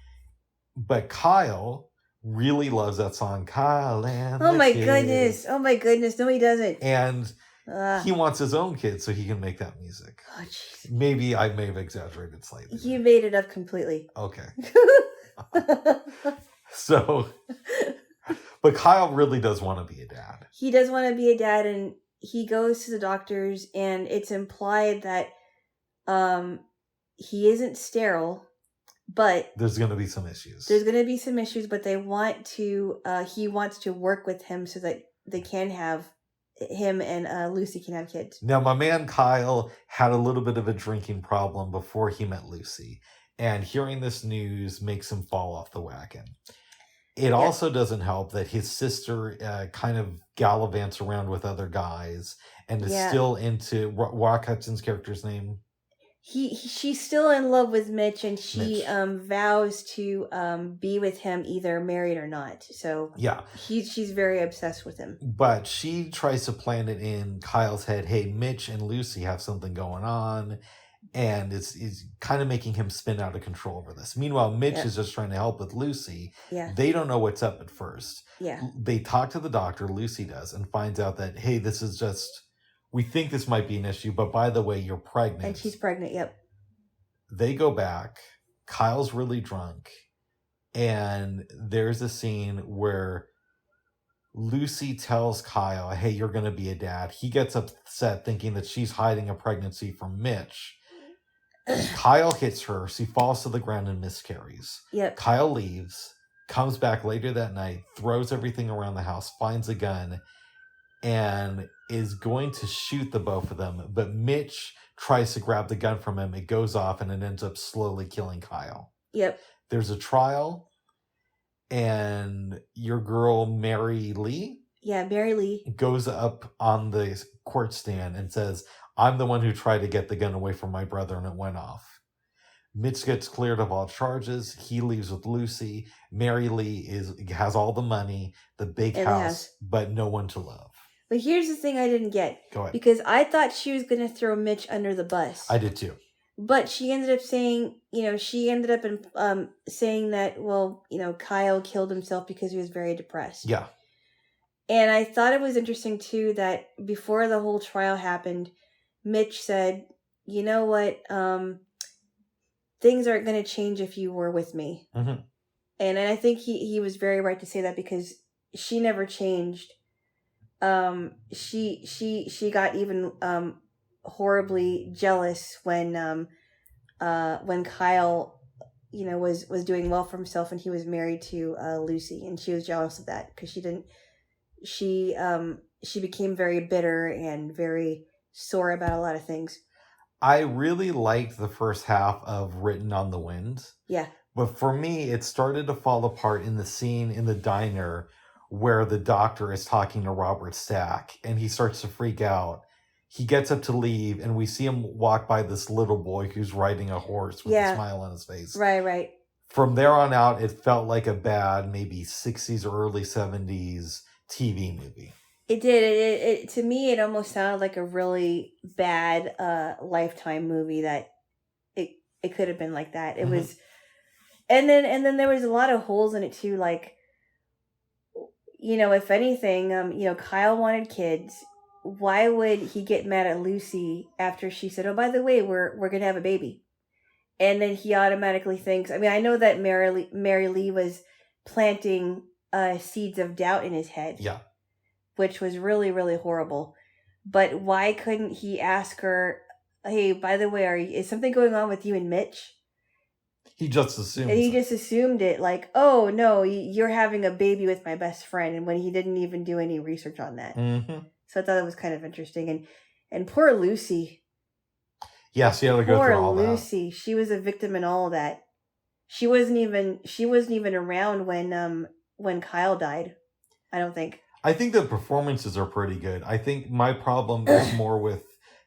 But Kyle really loves that song, Kyle and Oh my goodness. Oh my goodness. No, he doesn't. And he wants his own kid so he can make that music. Oh, jeez. Maybe I may have exaggerated slightly. You made it up completely. Okay. So, but Kyle really does want to be a dad. He does want to be a dad, and he goes to the doctors, and it's implied that he isn't sterile, but there's going to be some issues. But they want to. He wants to work with him so that they can have him and Lucy can have kids. Now, my man Kyle had a little bit of a drinking problem before he met Lucy, and hearing this news makes him fall off the wagon. It also doesn't help that his sister kind of gallivants around with other guys and is still into Rock Hudson's character's name. She's still in love with Mitch, and she vows to be with him either married or not. So yeah, she's very obsessed with him. But she tries to plant it in Kyle's head. Hey, Mitch and Lucy have something going on. And it's kind of making him spin out of control over this. Meanwhile, Mitch is just trying to help with Lucy. Yeah. They don't know what's up at first. Yeah. They talk to the doctor, Lucy does, and finds out that, hey, this is just, we think this might be an issue, but by the way, you're pregnant. And she's pregnant, yep. They go back. Kyle's really drunk. And there's a scene where Lucy tells Kyle, hey, you're going to be a dad. He gets upset thinking that she's hiding a pregnancy from Mitch. Kyle hits her. She falls to the ground and miscarries. Yep. Kyle leaves. comes back later that night, throws everything around the house, finds a gun, and is going to shoot the both of them. But Mitch tries to grab the gun from him. It goes off, and it ends up slowly killing Kyle. Yep. There's a trial, and your girl, Mary Lee, Mary Lee goes up on the court stand and says, I'm the one who tried to get the gun away from my brother, and it went off. Mitch gets cleared of all charges. He leaves with Lucy. Mary Lee has all the money, the big house, but no one to love. But here's the thing I didn't get. Go ahead. Because I thought she was going to throw Mitch under the bus. I did too. But she ended up saying, saying that, Kyle killed himself because he was very depressed. Yeah. And I thought it was interesting, too, that before the whole trial happened, Mitch said, you know what, things aren't going to change if you were with me. Mm-hmm. And I think he was very right to say that because she never changed. She got even horribly jealous when Kyle, was doing well for himself and he was married to Lucy, and she was jealous of that because she became very bitter and very sore about a lot of things. I really liked the first half of Written on the Wind. Yeah. But for me, it started to fall apart in the scene in the diner where the doctor is talking to Robert Stack and he starts to freak out. He gets up to leave and we see him walk by this little boy who's riding a horse with a smile on his face. Right. From there on out, it felt like a bad, maybe 60s or early 70s TV movie. It did. It to me, it almost sounded like a really bad Lifetime movie that it could have been like that. It was, and then there was a lot of holes in it too. Like, if anything, Kyle wanted kids. Why would he get mad at Lucy after she said, "Oh, by the way, we're gonna have a baby," and then he automatically thinks. I mean, I know that Mary Lee was planting seeds of doubt in his head. Yeah. Which was really, really horrible. But why couldn't he ask her, hey, by the way, is something going on with you and Mitch? He just assumed. And he just assumed it, like, oh, no, you're having a baby with my best friend, and when he didn't even do any research on that. Mm-hmm. So I thought it was kind of interesting. And poor Lucy. Yeah, she had to go through all that. Poor Lucy. She was a victim in all of that. She wasn't even around when Kyle died, I don't think. I think the performances are pretty good. I think my problem is more with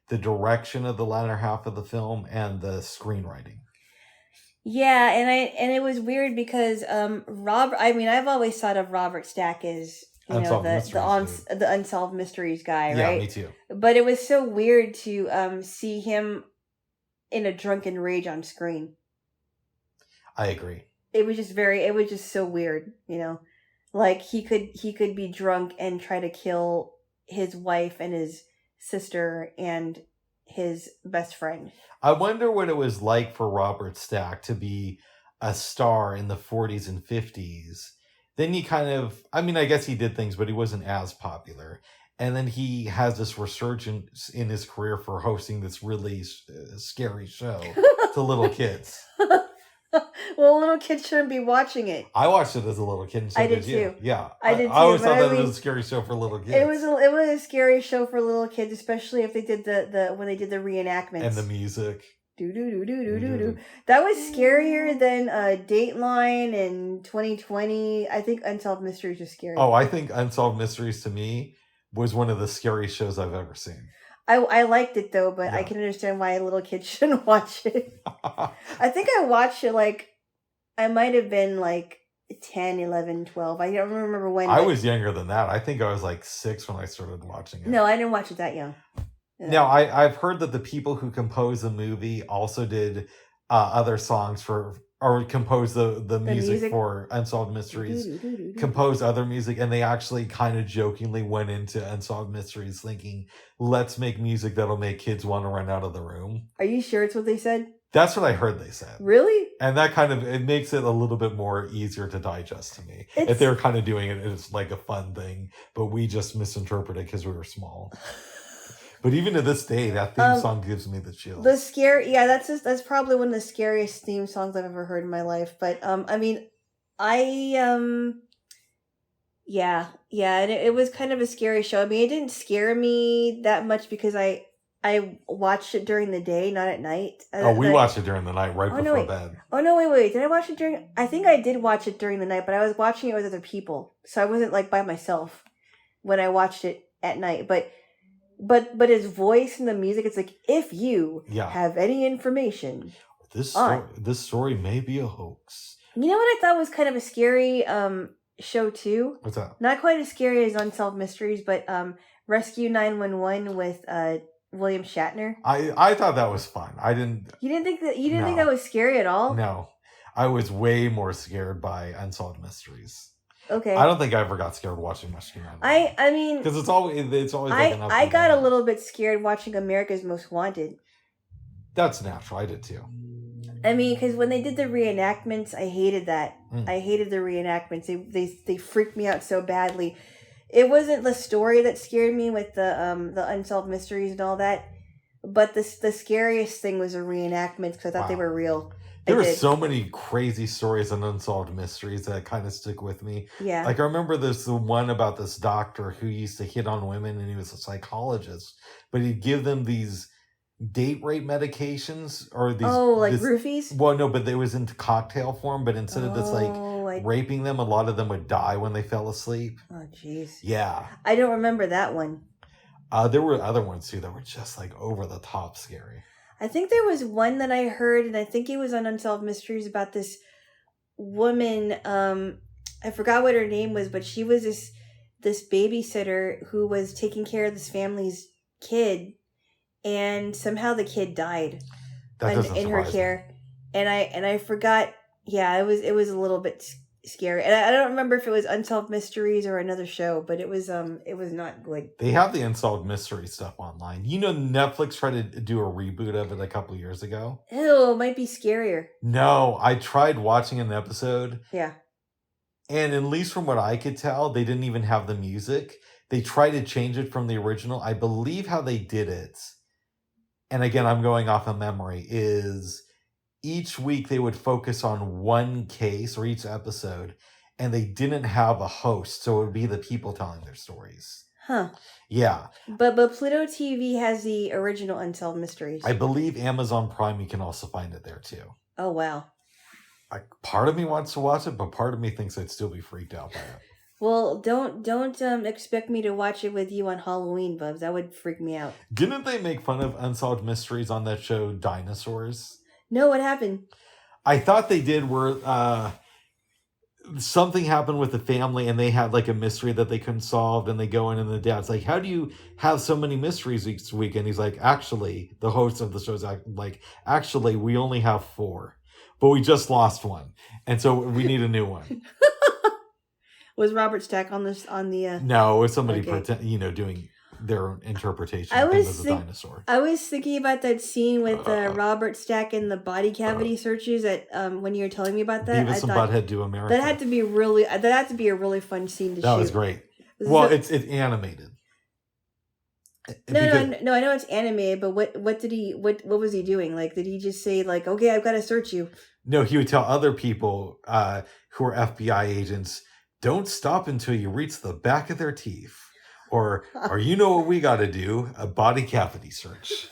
the direction of the latter half of the film and the screenwriting. Yeah, and it was weird because I've always thought of Robert Stack as the Unsolved Mysteries guy, right? Yeah, me too. But it was so weird to see him in a drunken rage on screen. I agree. It was just so weird, Like he could be drunk and try to kill his wife and his sister and his best friend. I wonder what it was like for Robert Stack to be a star in the 40s and 50s. Then he I guess he did things, but he wasn't as popular. And then he has this resurgence in his career for hosting this really scary show to little kids. Well, little kids shouldn't be watching it. I watched it as a little kid. And so I did too. Yeah, I did too. I always thought that it was a scary show for little kids. It was a scary show for little kids, especially if they did when they did the reenactments and the music. Do do do do do do do. That was scarier than Dateline and 2020. I think Unsolved Mysteries was scary. Oh, I think Unsolved Mysteries to me was one of the scariest shows I've ever seen. I liked it though, but I can understand why little kids shouldn't watch it. I think I watched it I might have been 10, 11, 12. I don't remember when. I was younger than that. I think I was 6 when I started watching it. No, I didn't watch it that young. No. Now, I've heard that the people who composed the movie also did other songs or composed the music for Unsolved Mysteries, composed other music, and they actually kind of jokingly went into Unsolved Mysteries thinking, let's make music that'll make kids want to run out of the room. Are you sure it's what they said? That's what I heard they said. Really? And that it makes it a little bit more easier to digest to me. If they were kind of doing it, it's like a fun thing, but we just misinterpreted because we were small. But even to this day, that theme song gives me the chills. That's probably one of the scariest theme songs I've ever heard in my life. But Yeah, and it was kind of a scary show. I mean, it didn't scare me that much because I watched it during the day, not at night. We watched it during the night, right before bed. Oh no, wait! Did I watch it during? I think I did watch it during the night, but I was watching it with other people, so I wasn't like by myself when I watched it at night. But his voice and the music, it's like, if you have any information, this story may be a hoax. You know what I thought was kind of a scary show too? What's that? Not quite as scary as Unsolved Mysteries, but Rescue 911 with William Shatner. I thought that was fun. I didn't. You didn't think that was scary at all? No, I was way more scared by Unsolved Mysteries. Okay. I don't think I ever got scared watching Rescue 911. I mean, because it's always like an up I got a little bit scared watching America's Most Wanted. That's natural. I did too. I mean, because when they did the reenactments, I hated that. I hated the reenactments. They freaked me out so badly. It wasn't the story that scared me with the Unsolved Mysteries and all that, but the scariest thing was the reenactments because I thought they were real. There were so many crazy stories and Unsolved Mysteries that kind of stick with me. Yeah. Like I remember the one about this doctor who used to hit on women, and he was a psychologist, but he'd give them these date rape medications or these roofies. Well, no, but they was into cocktail form, but instead of just raping them, a lot of them would die when they fell asleep. Oh jeez. Yeah, I don't remember that one. There were other ones too that were just like over the top scary. I think there was one that I heard, and I think it was on Unsolved Mysteries, about this woman. I forgot what her name was, but she was this babysitter who was taking care of this family's kid. And somehow the kid died in her care, and I forgot. Yeah, it was a little bit scary, and I don't remember if it was Unsolved Mysteries or another show, but it was not good. They have the Unsolved Mystery stuff online. You know, Netflix tried to do a reboot of it a couple years ago. Ew, it might be scarier. No, I tried watching an episode. Yeah, and at least from what I could tell, they didn't even have the music. They tried to change it from the original. I believe how they did it. And again, I'm going off of memory, is each week they would focus on one case or each episode, and they didn't have a host, so it would be the people telling their stories. Huh. Yeah. But Pluto TV has the original Unsolved Mysteries. I believe Amazon Prime, you can also find it there too. Oh, wow. Part of me wants to watch it, but part of me thinks I'd still be freaked out by it. Well, don't expect me to watch it with you on Halloween, Bubs. That would freak me out. Didn't they make fun of Unsolved Mysteries on that show, Dinosaurs? No, what happened? I thought they did where something happened with the family and they had like a mystery that they couldn't solve, and they go in and the dad's like, how do you have so many mysteries each week? And he's like, actually, the host of the show's like, actually, we only have 4, but we just lost one. And so we need a new one. Was Robert Stack on this on the? No, it was somebody doing their interpretation of him as a dinosaur. I was thinking about that scene with Robert Stack in the body cavity searches at when you were telling me about that. Beavis and Butthead Do America. That had to be a really fun scene to shoot. That was great. Well, it's animated. No, I know it's animated, but what was he doing? Like, did he just say like, okay, I've got to search you? No, he would tell other people who are FBI agents, don't stop until you reach the back of their teeth. Or you know what we got to do? A body cavity search.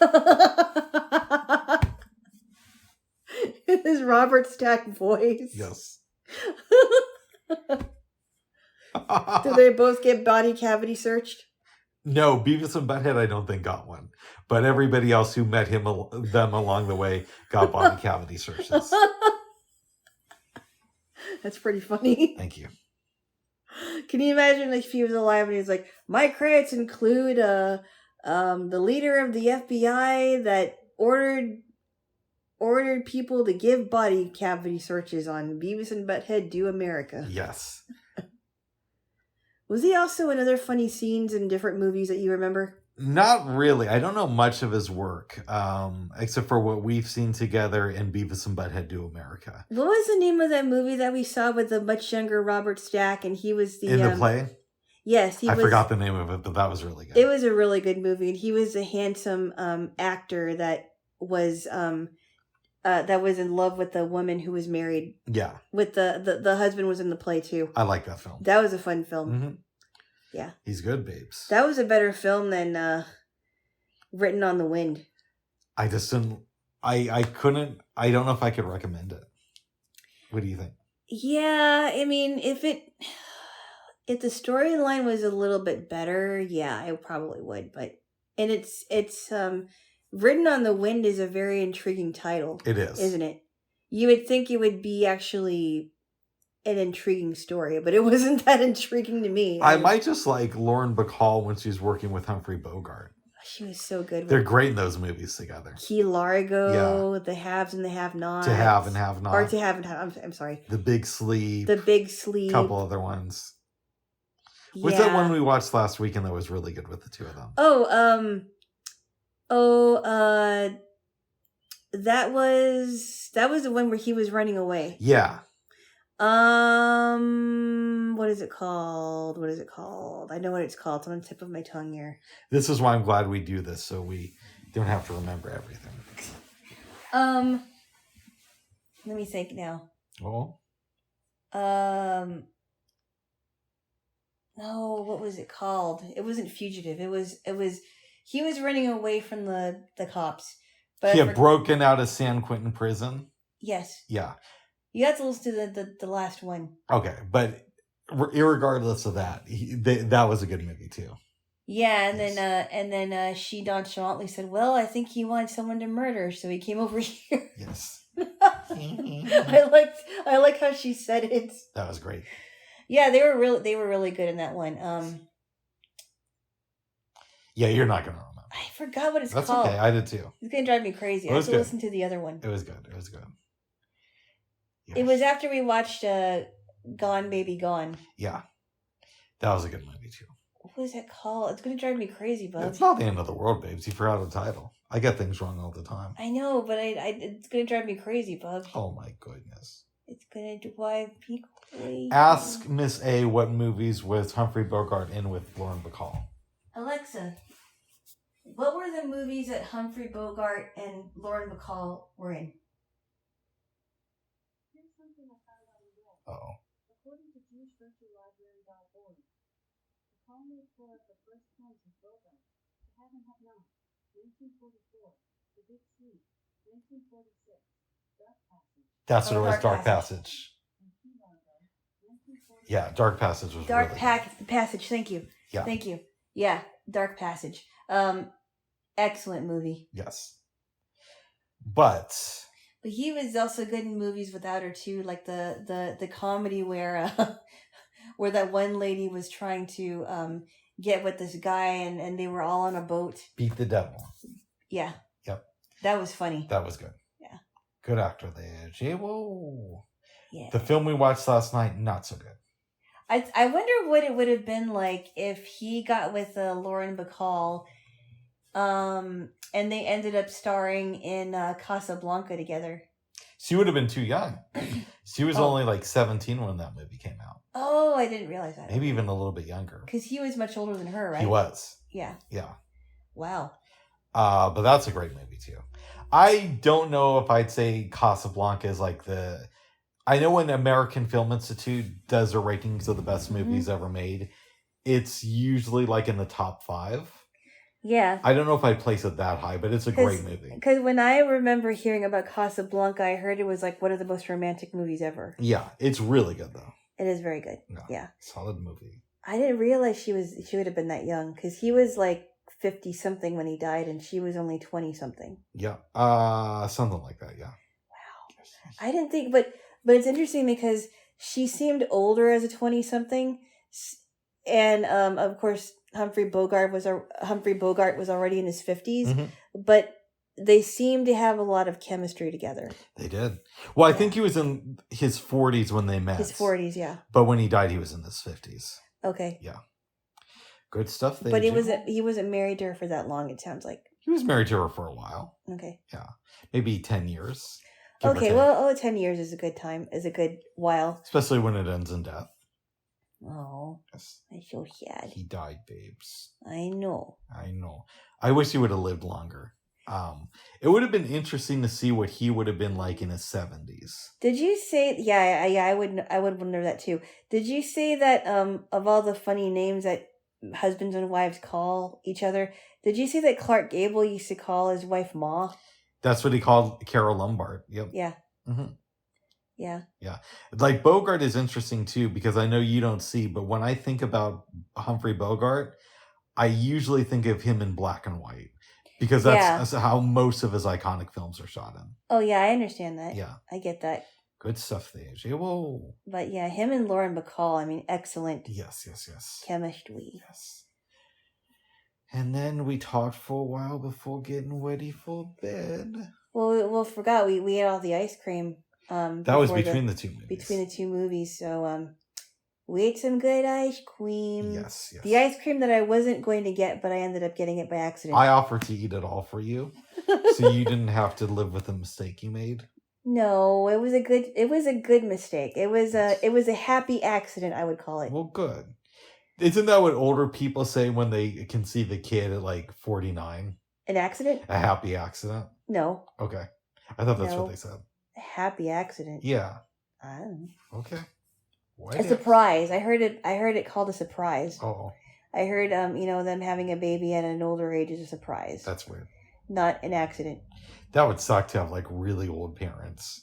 His Robert Stack voice. Yes. Do they both get body cavity searched? No, Beavis and Butthead I don't think got one. But everybody else who met them along the way got body cavity searches. That's pretty funny. Thank you. Can you imagine if he was alive and he was like, my credits include the leader of the FBI that ordered people to give body cavity searches on Beavis and Butthead Do America. Yes. Was he also in other funny scenes in different movies that you remember? Not really. I don't know much of his work, except for what we've seen together in Beavis and Butthead Do America. What was the name of that movie that we saw with the much younger Robert Stack, and he was the... In the play? Yes. I forgot the name of it, but that was really good. It was a really good movie, and he was a handsome actor that was that was in love with the woman who was married. Yeah. With the husband was in the play too. I like that film. That was a fun film. Mm-hmm. Yeah. He's good, babes. That was a better film than Written on the Wind. I just didn't... I couldn't... I don't know if I could recommend it. What do you think? Yeah, I mean, if the storyline was a little bit better, yeah, I probably would. But and it's Written on the Wind is a very intriguing title. It is, isn't it? You would think it would be actually an intriguing story, but it wasn't that intriguing to me. I might just like Lauren Bacall when she's working with Humphrey Bogart. She was so good. They're great in those movies together. Key Largo, The Haves and the Have-Nots. To Have and Have Not. Or To Have and Have... I'm sorry. The Big Sleep. The Big Sleep. Couple other ones. Yeah. What's that one we watched last weekend that was really good with the two of them? That was the one where he was running away. Yeah. What is it called? I know what it's called. It's on the tip of my tongue here. This is why I'm glad we do this, so we don't have to remember everything. Let me think now. Oh. No, what was it called? It wasn't Fugitive. It was he was running away from the cops. But he had broken out of San Quentin prison? Yes. Yeah. You have to listen to the last one. Okay, but irregardless of that, that was a good movie too. Yeah, and then she nonchalantly said, "Well, I think he wanted someone to murder, so he came over here." Yes. I like how she said it. That was great. Yeah, they were really good in that one. Yeah, you're not gonna remember. I forgot what it's called. That's okay. I did too. It's gonna drive me crazy. I have to listen to the other one. It was good. Yes. It was after we watched Gone Baby Gone. Yeah, that was a good movie too. What was that called? It's gonna drive me crazy, bub. It's not the end of the world, babes. You forgot the title. I get things wrong all the time. I know, but it's gonna drive me crazy, bub. Oh my goodness. It's gonna drive me crazy. Ask Miss A what movies was Humphrey Bogart in with Lauren Bacall. Alexa, what were the movies that Humphrey Bogart and Lauren Bacall were in? Uh-oh. According to JewishVirtualLibrary.org, the colony explored the first films of Bogart, To Have and Have Not, 1944, The Big Sleep, 1946, Dark Passage. That's what it was, Dark Passage. And Key Largo, 1946. Yeah, Dark Passage was Dark really good. Passage, thank you. Yeah. Thank you. Yeah, Dark Passage. Excellent movie. Yes. But he was also good in movies without her too, like the comedy where where that one lady was trying to get with this guy and they were all on a boat. Beat the Devil. Yeah. Yep. That was funny. That was good. Yeah. Good actor there. Jaylo. Yeah. The film we watched last night, not so good. I wonder what it would have been like if he got with Lauren Bacall, and they ended up starring in Casablanca together. She would have been too young. She was only like 17 when that movie came out. Oh, I didn't realize that. Maybe even a little bit younger. Because he was much older than her, right? He was. Yeah. Yeah. Wow. But that's a great movie too. I don't know if I'd say Casablanca is like the... I know when the American Film Institute does their rankings of the best movies ever made, it's usually like in the top 5. Yeah. I don't know if I'd place it that high, but it's a great movie. Because when I remember hearing about Casablanca, I heard it was like one of the most romantic movies ever. Yeah, it's really good though. It is very good. Yeah. Solid movie. I didn't realize she would have been that young, because he was like 50-something when he died, and she was only 20-something. Yeah. Something like that, yeah. Wow. I didn't think, but it's interesting because she seemed older as a 20-something, and of course Humphrey Bogart was already in his 50s, but they seemed to have a lot of chemistry together. They did. Well, I think he was in his 40s when they met. His 40s, yeah. But when he died, he was in his 50s. Okay. Yeah. Good stuff. But he wasn't married to her for that long, it sounds like. He was married to her for a while. Okay. Yeah. Maybe 10 years. Okay, well, 10 years is a good time, is a good while. Especially when it ends in death. Oh, Yes. I so sad. He died, babes. I know. I wish he would have lived longer. It would have been interesting to see what he would have been like in his 70s. Did you say? Yeah, I would wonder that too. Did you say that of all the funny names that husbands and wives call each other, did you say that Clark Gable used to call his wife Ma? That's what he called Carol Lombard. Yep. Yeah. Mm-hmm. Yeah. Yeah. Like Bogart is interesting too, because I know you don't see, but when I think about Humphrey Bogart, I usually think of him in black and white. Because that's how most of his iconic films are shot in. Oh yeah, I understand that. Yeah. I get that. Good stuff there, Jaylo. But yeah, him and Lauren Bacall, I mean, excellent. Yes. Chemistry. Yes. And then we talked for a while before getting ready for bed. Well, forgot we had all the ice cream. That was between the two movies. Between the two movies, so we ate some good ice cream. Yes. The ice cream that I wasn't going to get, but I ended up getting it by accident. I offered to eat it all for you, so you didn't have to live with the mistake you made. No, it was a good mistake. It was a happy accident, I would call it. Well, good. Isn't that what older people say when they can see the kid at like 49? An accident? A happy accident? No. Okay. I thought that's what they said. A happy accident. Yeah. I don't know. Okay. A surprise. I heard it called a surprise. Oh. I heard them having a baby at an older age is a surprise. That's weird. Not an accident. That would suck to have like really old parents.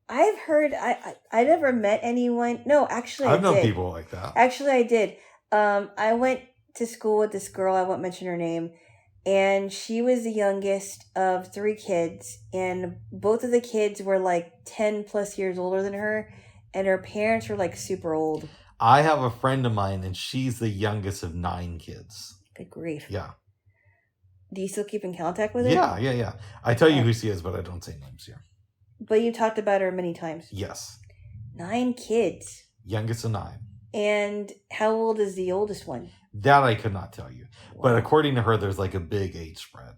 I've heard I never met anyone. No, actually I've known people like that. Actually I did. I went to school with this girl, I won't mention her name, and she was the youngest of 3 kids, and both of the kids were like 10 plus years older than her, and her parents were like super old. I have a friend of mine, and she's the youngest of 9 kids. Good grief. Yeah. Do you still keep in contact with her? Yeah. I tell you who she is, but I don't say names here. But you talked about her many times. Yes. 9 kids. Youngest of 9. And how old is the oldest one? That I could not tell you. Wow. But according to her, there's like a big age spread.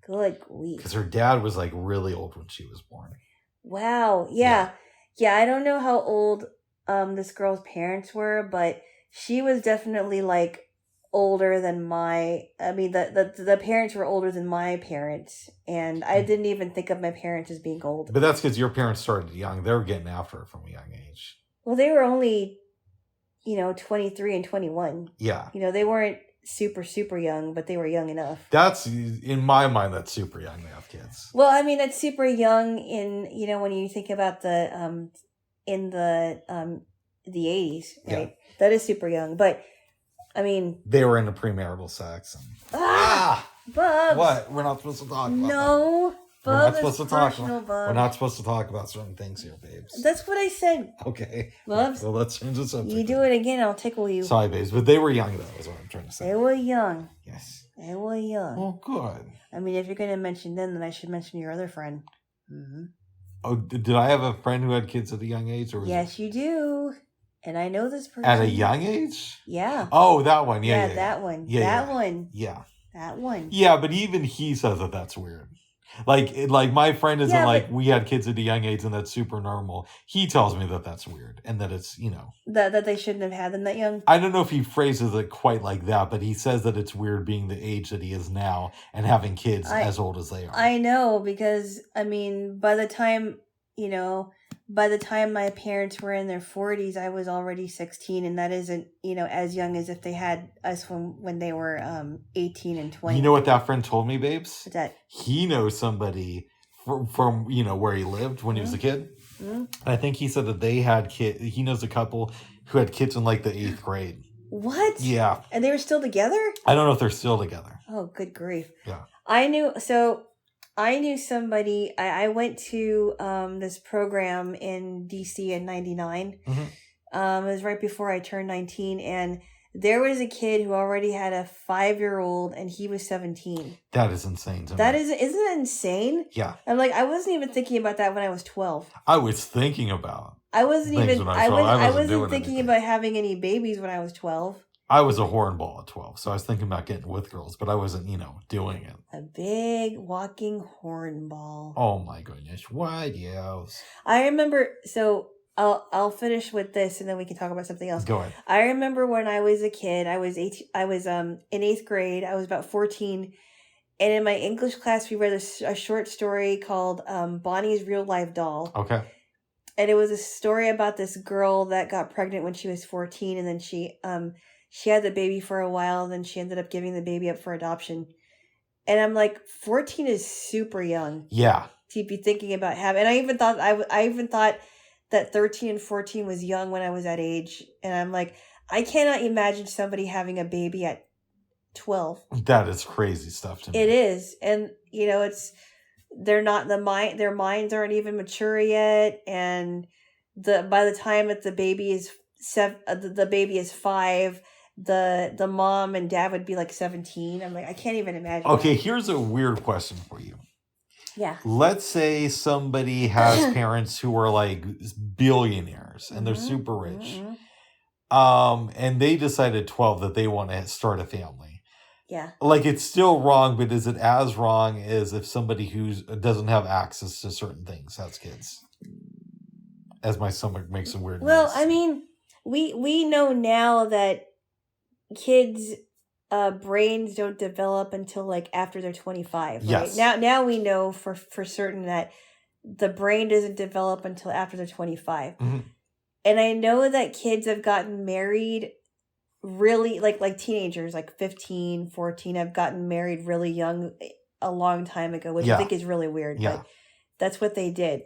Good grief. Because her dad was like really old when she was born. Wow. Yeah, I don't know how old this girl's parents were, but she was definitely like older than the parents were older than my parents, and I didn't even think of my parents as being old. But that's because your parents started young. They were getting after it from a young age. Well, they were only 23 and 21. Yeah. They weren't super young, but they were young enough. That's, in my mind, that's super young to have kids. Well, I mean, that's super young in, when you think about the 80s, right? Yeah. That is super young, but I mean, they were into premarital sex. Bubs. What? We're not supposed to talk about No, that. We're not supposed to talk about. We're not supposed to talk about certain things here, babes. That's what I said. Okay. Bubs. Well, let's change the subject. You do it again, I'll tickle you. Sorry, babes, but they were young though. Is what I'm trying to say. They were young. Yes. They were young. Oh, good. I mean, if you're going to mention them, then I should mention your other friend. Mm-hmm. Oh, did I have a friend who had kids at a young age? Or yes, you do. And I know this person. At a young age? Yeah. Oh, that one. Yeah. That one. Yeah, that one. Yeah. That one. Yeah, but even he says that that's weird. Like my friend isn't like, we had kids at a young age and that's super normal. He tells me that that's weird and that it's, That they shouldn't have had them that young? I don't know if he phrases it quite like that, but he says that it's weird being the age that he is now and having kids as old as they are. I know, because, I mean, by the time my parents were in their 40s, I was already 16, and that isn't, as young as if they had us when they were 18 and 20. You know what that friend told me, babes? What's that? He knows somebody from where he lived when he was a kid. Mm-hmm. I think he said that they had kids. He knows a couple who had kids in like the 8th grade. What? Yeah. And they were still together? I don't know if they're still together. Oh, good grief. Yeah. I knew somebody. I went to this program in DC in 99. Mm-hmm. It was right before I turned 19, and there was a kid who already had a 5-year-old, and he was 17. That is insane to me. Isn't it insane? Yeah. I'm like, I wasn't even thinking about that when I was 12. I was thinking about. I wasn't thinking anything about having any babies when I was 12. I was a hornball at 12, so I was thinking about getting with girls, but I wasn't, doing it. A big walking hornball. Oh my goodness! What else? I remember. So I'll finish with this, and then we can talk about something else. Go ahead. I remember when I was a kid. I was in 8th grade. I was about 14, And in my English class, we read a short story called Bonnie's Real Life Doll. Okay. And it was a story about this girl that got pregnant when she was 14, and then she had the baby for a while, and then she ended up giving the baby up for adoption. And I'm like, 14 is super young. Yeah. To be thinking about having, and I even thought that 13 and 14 was young when I was that age. And I'm like, I cannot imagine somebody having a baby at 12. That is crazy stuff to me. It is. And their minds aren't even mature yet. And by the time that the baby is the baby is 5, the mom and dad would be like 17. I'm like, I can't even imagine. Okay, that. Here's a weird question for you. Yeah. Let's say somebody has parents who are like billionaires and they're super rich. And they decide at 12 that they want to start a family. Yeah. Like, it's still wrong, but is it as wrong as if somebody who doesn't have access to certain things has kids? As my stomach makes a weird noise. I mean, we know now that kids' brains don't develop until like after they're 25. Right? Yes. Now we know for certain that the brain doesn't develop until after they're 25. Mm-hmm. And I know that kids have gotten married really like teenagers, like 15, 14, have gotten married really young a long time ago, which I think is really weird. Yeah. But that's what they did.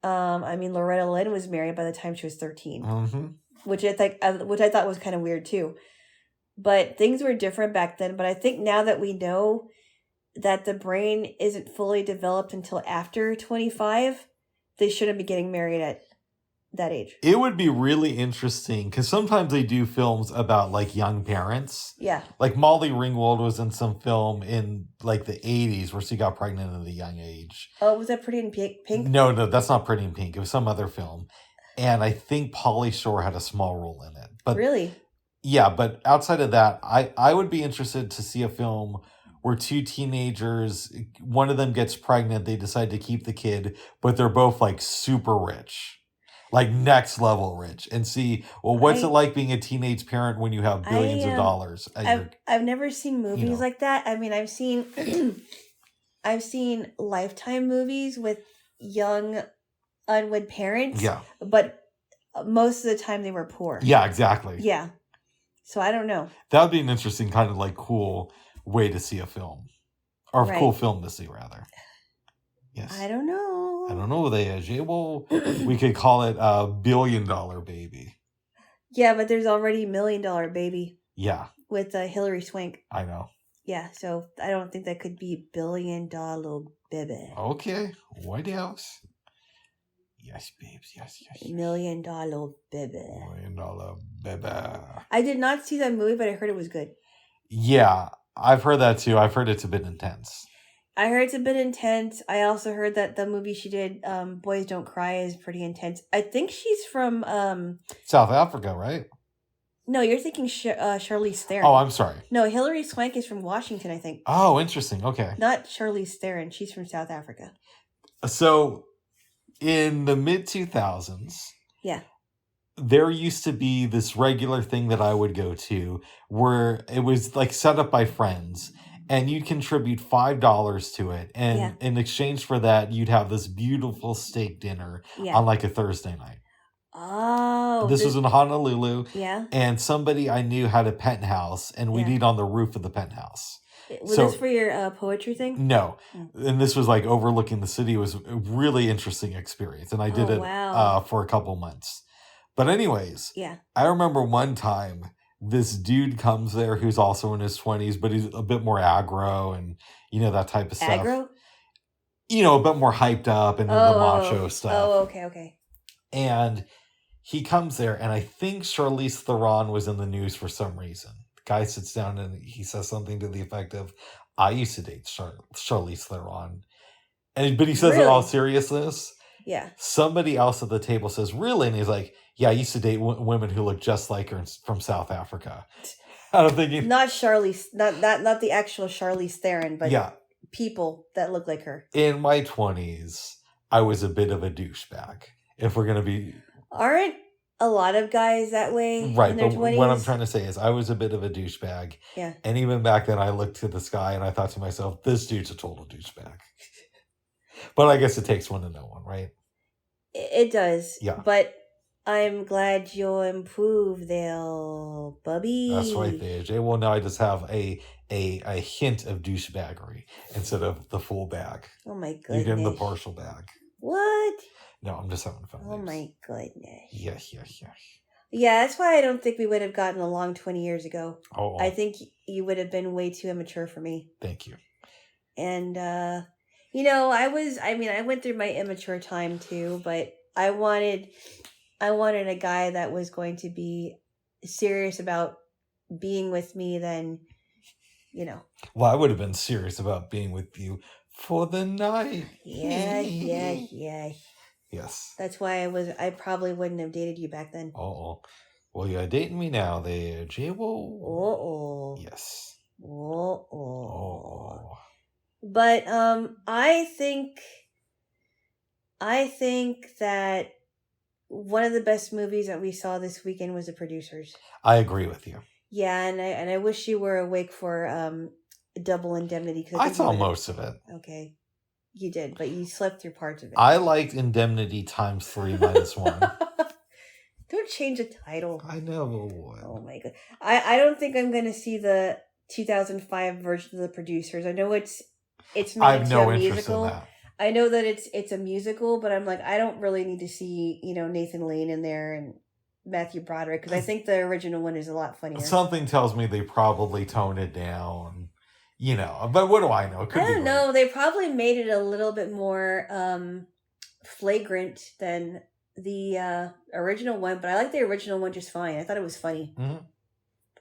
I mean, Loretta Lynn was married by the time she was 13, which I thought was kind of weird too. But things were different back then. But I think now that we know that the brain isn't fully developed until after 25, they shouldn't be getting married at that age. It would be really interesting because sometimes they do films about like young parents. Yeah. Like Molly Ringwald was in some film in like the 80s where she got pregnant at a young age. Oh, was that Pretty in Pink? No, that's not Pretty in Pink. It was some other film. And I think Pauly Shore had a small role in it. But really? Yeah, but outside of that, I would be interested to see a film where two teenagers, one of them gets pregnant, they decide to keep the kid, but they're both like super rich. Like next level rich, and see, well, what's it like being a teenage parent when you have billions of dollars? I've never seen movies like that. I mean, I've seen Lifetime movies with young unwed parents. Yeah. But most of the time they were poor. Yeah, exactly. Yeah. So I don't know. That would be an interesting kind of like cool way to see a film. Or a cool film to see, rather. Yes. I don't know. I don't know what they is. Well, we could call it a $1 billion baby. Yeah, but there's already $1 million baby. Yeah. With Hillary Swank. I know. Yeah, so I don't think that could be $1 billion baby. Okay. White House. Yes, babes. Yes. $1 million baby. $1 million baby. I did not see that movie, but I heard it was good. Yeah, I've heard that too. I've heard it's a bit intense. I heard it's a bit intense. I also heard that the movie she did, Boys Don't Cry, is pretty intense. I think she's from... South Africa, right? No, you're thinking Charlize Theron. Oh, I'm sorry. No, Hillary Swank is from Washington, I think. Oh, interesting. Okay. Not Charlize Theron. She's from South Africa. So, in the mid-2000s... Yeah. There used to be this regular thing that I would go to where it was like set up by friends. And you'd contribute $5 to it. And in exchange for that, you'd have this beautiful steak dinner on like a Thursday night. Oh. This was in Honolulu. Yeah. And somebody I knew had a penthouse. And we'd eat on the roof of the penthouse. Was this for your poetry thing? No. And this was like overlooking the city. It was a really interesting experience. And I did it for a couple months. But anyways. Yeah. I remember one time... This dude comes there who's also in his 20s, but he's a bit more aggro and, that type of stuff. Aggro? A bit more hyped up and the macho stuff. Oh, okay. And he comes there, and I think Charlize Theron was in the news for some reason. The guy sits down and he says something to the effect of, I used to date Charlize Theron. But he says it in all seriousness. Yeah. Somebody else at the table says, really? And he's like, yeah, I used to date women who look just like her from South Africa. And I'm thinking... Not Charlize, not the actual Charlize Theron, but people that look like her. In my 20s, I was a bit of a douchebag. If we're going to be... Aren't a lot of guys that way Right, in their but 20s. what I'm trying to say is I was a bit of a douchebag. Yeah. And even back then, I looked to the sky and I thought to myself, this dude's a total douchebag. But I guess it takes one to know one, right? It does. Yeah. But I'm glad you'll improve there, Bubby. That's right there, Jay. Well, now I just have a hint of douchebaggery instead of the full bag. Oh my goodness. You get in the partial bag. What? No, I'm just having fun. Oh my goodness. Yeah. Yeah, that's why I don't think we would have gotten along 20 years ago. Oh. I think you would have been way too immature for me. Thank you. And, I went through my immature time too, but I wanted a guy that was going to be serious about being with me then, Well, I would have been serious about being with you for the night. Yeah. Yes. That's why I probably wouldn't have dated you back then. Oh. Well, you're dating me now there, Jaylo. Oh. Yes. Oh. But I think that one of the best movies that we saw this weekend was The Producers. I agree with you. Yeah, and I wish you were awake for Double Indemnity. I saw most of it. Okay. You did, but you slept through parts of it. I liked Indemnity times 3 minus 1. Don't change the title. I know. Oh my god. I don't think I'm going to see the 2005 version of The Producers. I know it's made I have into no a interest musical. in that. I know that it's a musical, but I'm like, I don't really need to see, Nathan Lane in there and Matthew Broderick, because I think the original one is a lot funnier. Something tells me they probably toned it down. But what do I know? It could I don't be know. They probably made it a little bit more flagrant than the original one, but I like the original one just fine. I thought it was funny. Mm-hmm.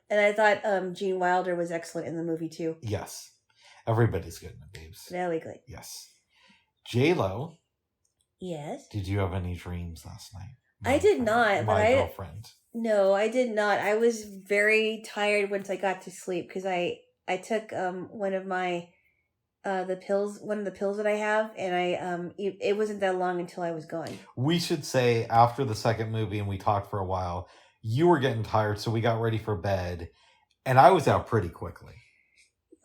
And I thought Gene Wilder was excellent in the movie too. Yes. Everybody's good in it, babes. Very good. Yes. Jaylo. Yes. Did you have any dreams last night? I did not. My girlfriend. No, I did not. I was very tired once I got to sleep because I took one of my one of the pills that I have, and it wasn't that long until I was gone. We should say after the second movie and we talked for a while, you were getting tired, so we got ready for bed, and I was out pretty quickly.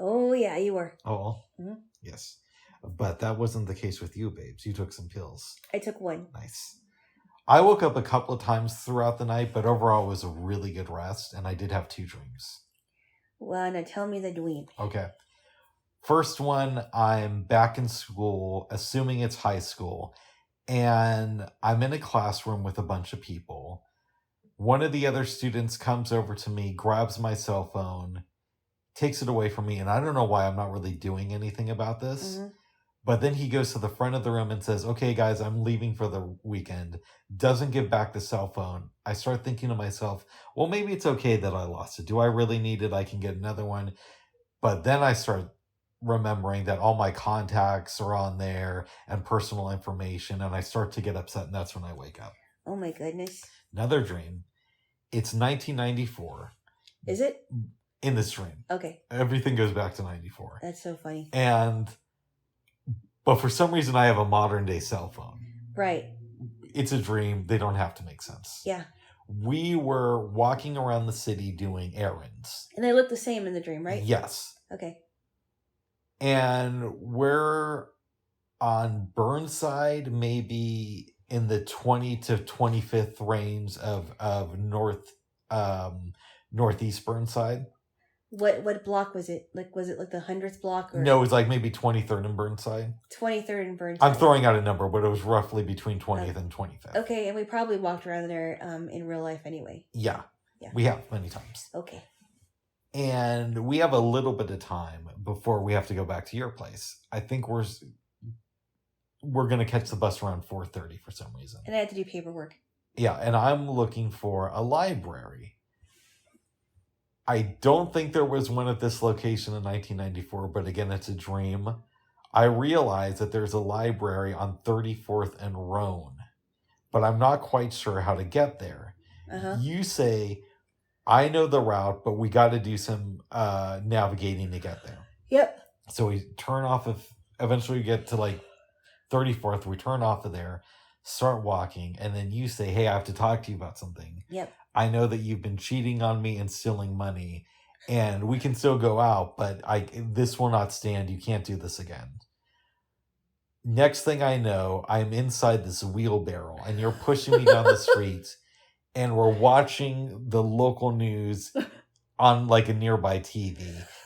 Oh yeah, you were. Oh. Mm-hmm. Yes. But that wasn't the case with you, babes. You took some pills. I took one. Nice. I woke up a couple of times throughout the night, but overall it was a really good rest, and I did have 2 dreams. Well, now tell me the dream. Okay. First one, I'm back in school, assuming it's high school, and I'm in a classroom with a bunch of people. One of the other students comes over to me, grabs my cell phone, takes it away from me, and I don't know why I'm not really doing anything about this. Mm-hmm. But then he goes to the front of the room and says, okay, guys, I'm leaving for the weekend. Doesn't give back the cell phone. I start thinking to myself, well, maybe it's okay that I lost it. Do I really need it? I can get another one. But then I start remembering that all my contacts are on there and personal information. And I start to get upset. And that's when I wake up. Oh, my goodness. Another dream. It's 1994. Is it? In this dream. Okay. Everything goes back to 94. That's so funny. But for some reason, I have a modern day cell phone. Right. It's a dream. They don't have to make sense. Yeah. We were walking around the city doing errands. And they look the same in the dream, right? Yes. Okay. And we're on Burnside, maybe in the 20 to 25th range of northeast Burnside. What block was it? Was it the 100th block? Or? No, it was maybe 23rd and Burnside. 23rd and Burnside. I'm throwing out a number, but it was roughly between 20th and 25th. Okay, and we probably walked around there in real life anyway. Yeah. We have many times. Okay. And we have a little bit of time before we have to go back to your place. I think we're going to catch the bus around 4:30 for some reason. And I had to do paperwork. Yeah, and I'm looking for a library. I don't think there was one at this location in 1994, but again, it's a dream. I realize that there's a library on 34th and Roan, but I'm not quite sure how to get there. Uh-huh. You say, I know the route, but we got to do some navigating to get there. Yep. So we turn off eventually we get to 34th, we turn off of there, start walking, and then you say, hey, I have to talk to you about something. Yep. I know that you've been cheating on me and stealing money, and we can still go out, but this will not stand. You can't do this again. Next thing I know, I'm inside this wheelbarrow, and you're pushing me down the street, and we're watching the local news on like a nearby TV,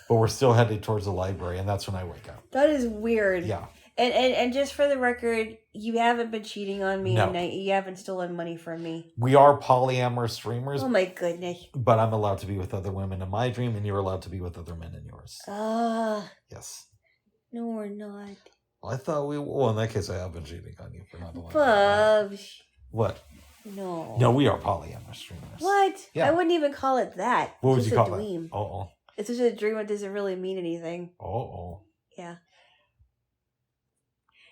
but we're still headed towards the library, and that's when I wake up. That is weird. Yeah. And just for the record, you haven't been cheating on me, No. and you haven't stolen money from me. We are polyamorous streamers. Oh my goodness. But I'm allowed to be with other women in my dream, and you're allowed to be with other men in yours. Yes. No, we're not. Well, I thought well, in that case, I have been cheating on you for not allowing Bubs. What? No. No, we are polyamorous streamers. What? Yeah. I wouldn't even call it that. What would it's you just call a dream. it? Oh. It's just a dream that doesn't really mean anything. Oh. Yeah.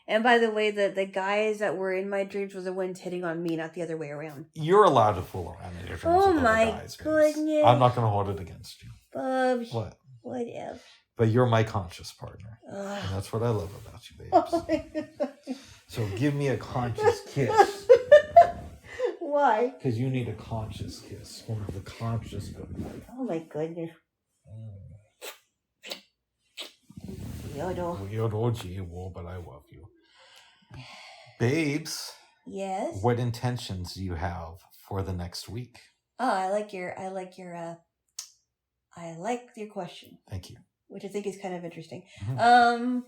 And by the way, the guys that were in my dreams were the ones hitting on me, not the other way around. You're allowed to fool around in your dreams. Oh with my other guys, goodness. I'm not going to hold it against you. Bubs. What? Whatever. But you're my conscious partner. Ugh. And that's what I love about you, babes. Oh my God. So give me a conscious kiss. Why? Because you need a conscious kiss. One of the conscious goodnight. Oh my goodness. Yodo. Weird orgy, but I love you. Babes. Yes. What intentions do you have for the next week? Oh, I like your question. Thank you. Which I think is kind of interesting. Mm-hmm.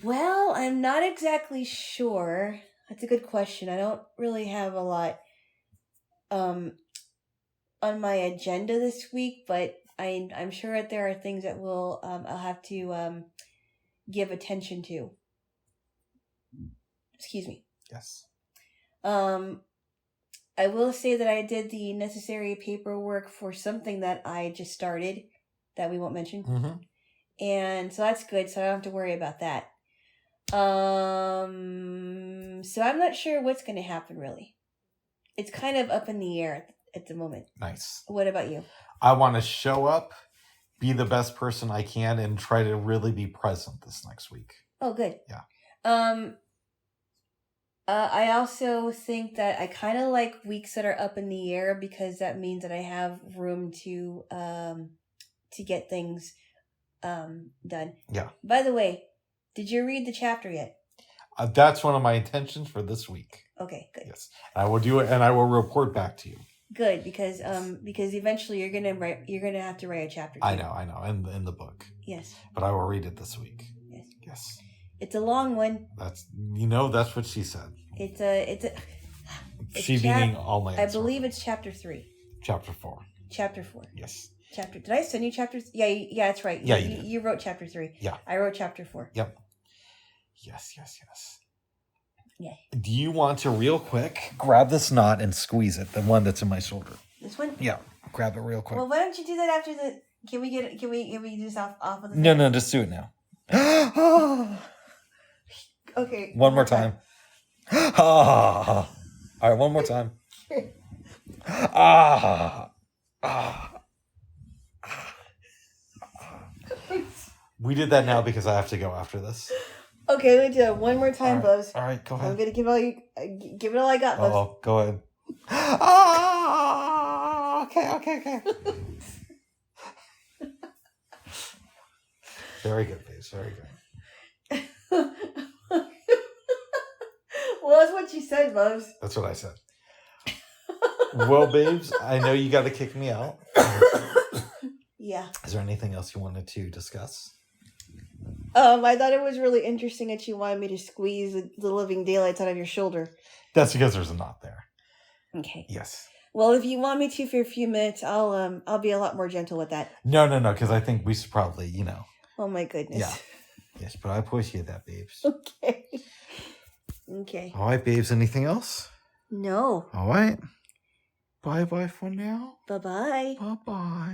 Well, I'm not exactly sure. That's a good question. I don't really have a lot on my agenda this week, but I'm sure that there are things that I'll have to give attention to. Excuse me. Yes. I will say that I did the necessary paperwork for something that I just started that we won't mention. Mm-hmm. And so that's good, so I don't have to worry about that. So I'm not sure what's going to happen, really. It's kind of up in the air at the moment. Nice. What about you? I want to show up, be the best person I can, and try to really be present this next week. Oh, good. Yeah. I also think that I kind of like weeks that are up in the air because that means that I have room to get things done. Yeah. By the way, did you read the chapter yet? That's one of my intentions for this week. Okay, good. Yes, I will do it, and I will report back to you. Good, because eventually you're gonna have to write a chapter. I know, in the book. Yes. But I will read it this week. Yes. Yes. It's a long one. That's what she said. She being all my. I believe it's chapter 3. Chapter 4. Chapter 4. Yes. Did I send you chapters? Yeah, that's right. Yeah, you wrote chapter 3. Yeah. I wrote chapter 4. Yep. Yes. Yeah. Do you want to real quick grab this knot and squeeze it? The one that's in my shoulder. This one? Yeah. Grab it real quick. Well, why don't you do that after the? Can we do this off of the? No, just do it now. Okay. One more time. All right, one more time. We did that now because I have to go after this. Okay, let me do it one more time, Buzz. All right, go ahead. I'm gonna give it all I got, Buzz. Oh, go ahead. Okay. Very good, Paige. Very good. Well, that's what you said, Buzz. That's what I said. Well, babes, I know you got to kick me out. Yeah. Is there anything else you wanted to discuss? I thought it was really interesting that you wanted me to squeeze the living daylights out of your shoulder. That's because there's a knot there. Okay. Yes. Well, if you want me to for a few minutes, I'll be a lot more gentle with that. No, because I think we should probably, Oh my goodness. Yeah. Yes, but I appreciate that, babes. Okay. All right, babes. Anything else? No. All right. Bye-bye for now. Bye-bye. Bye-bye.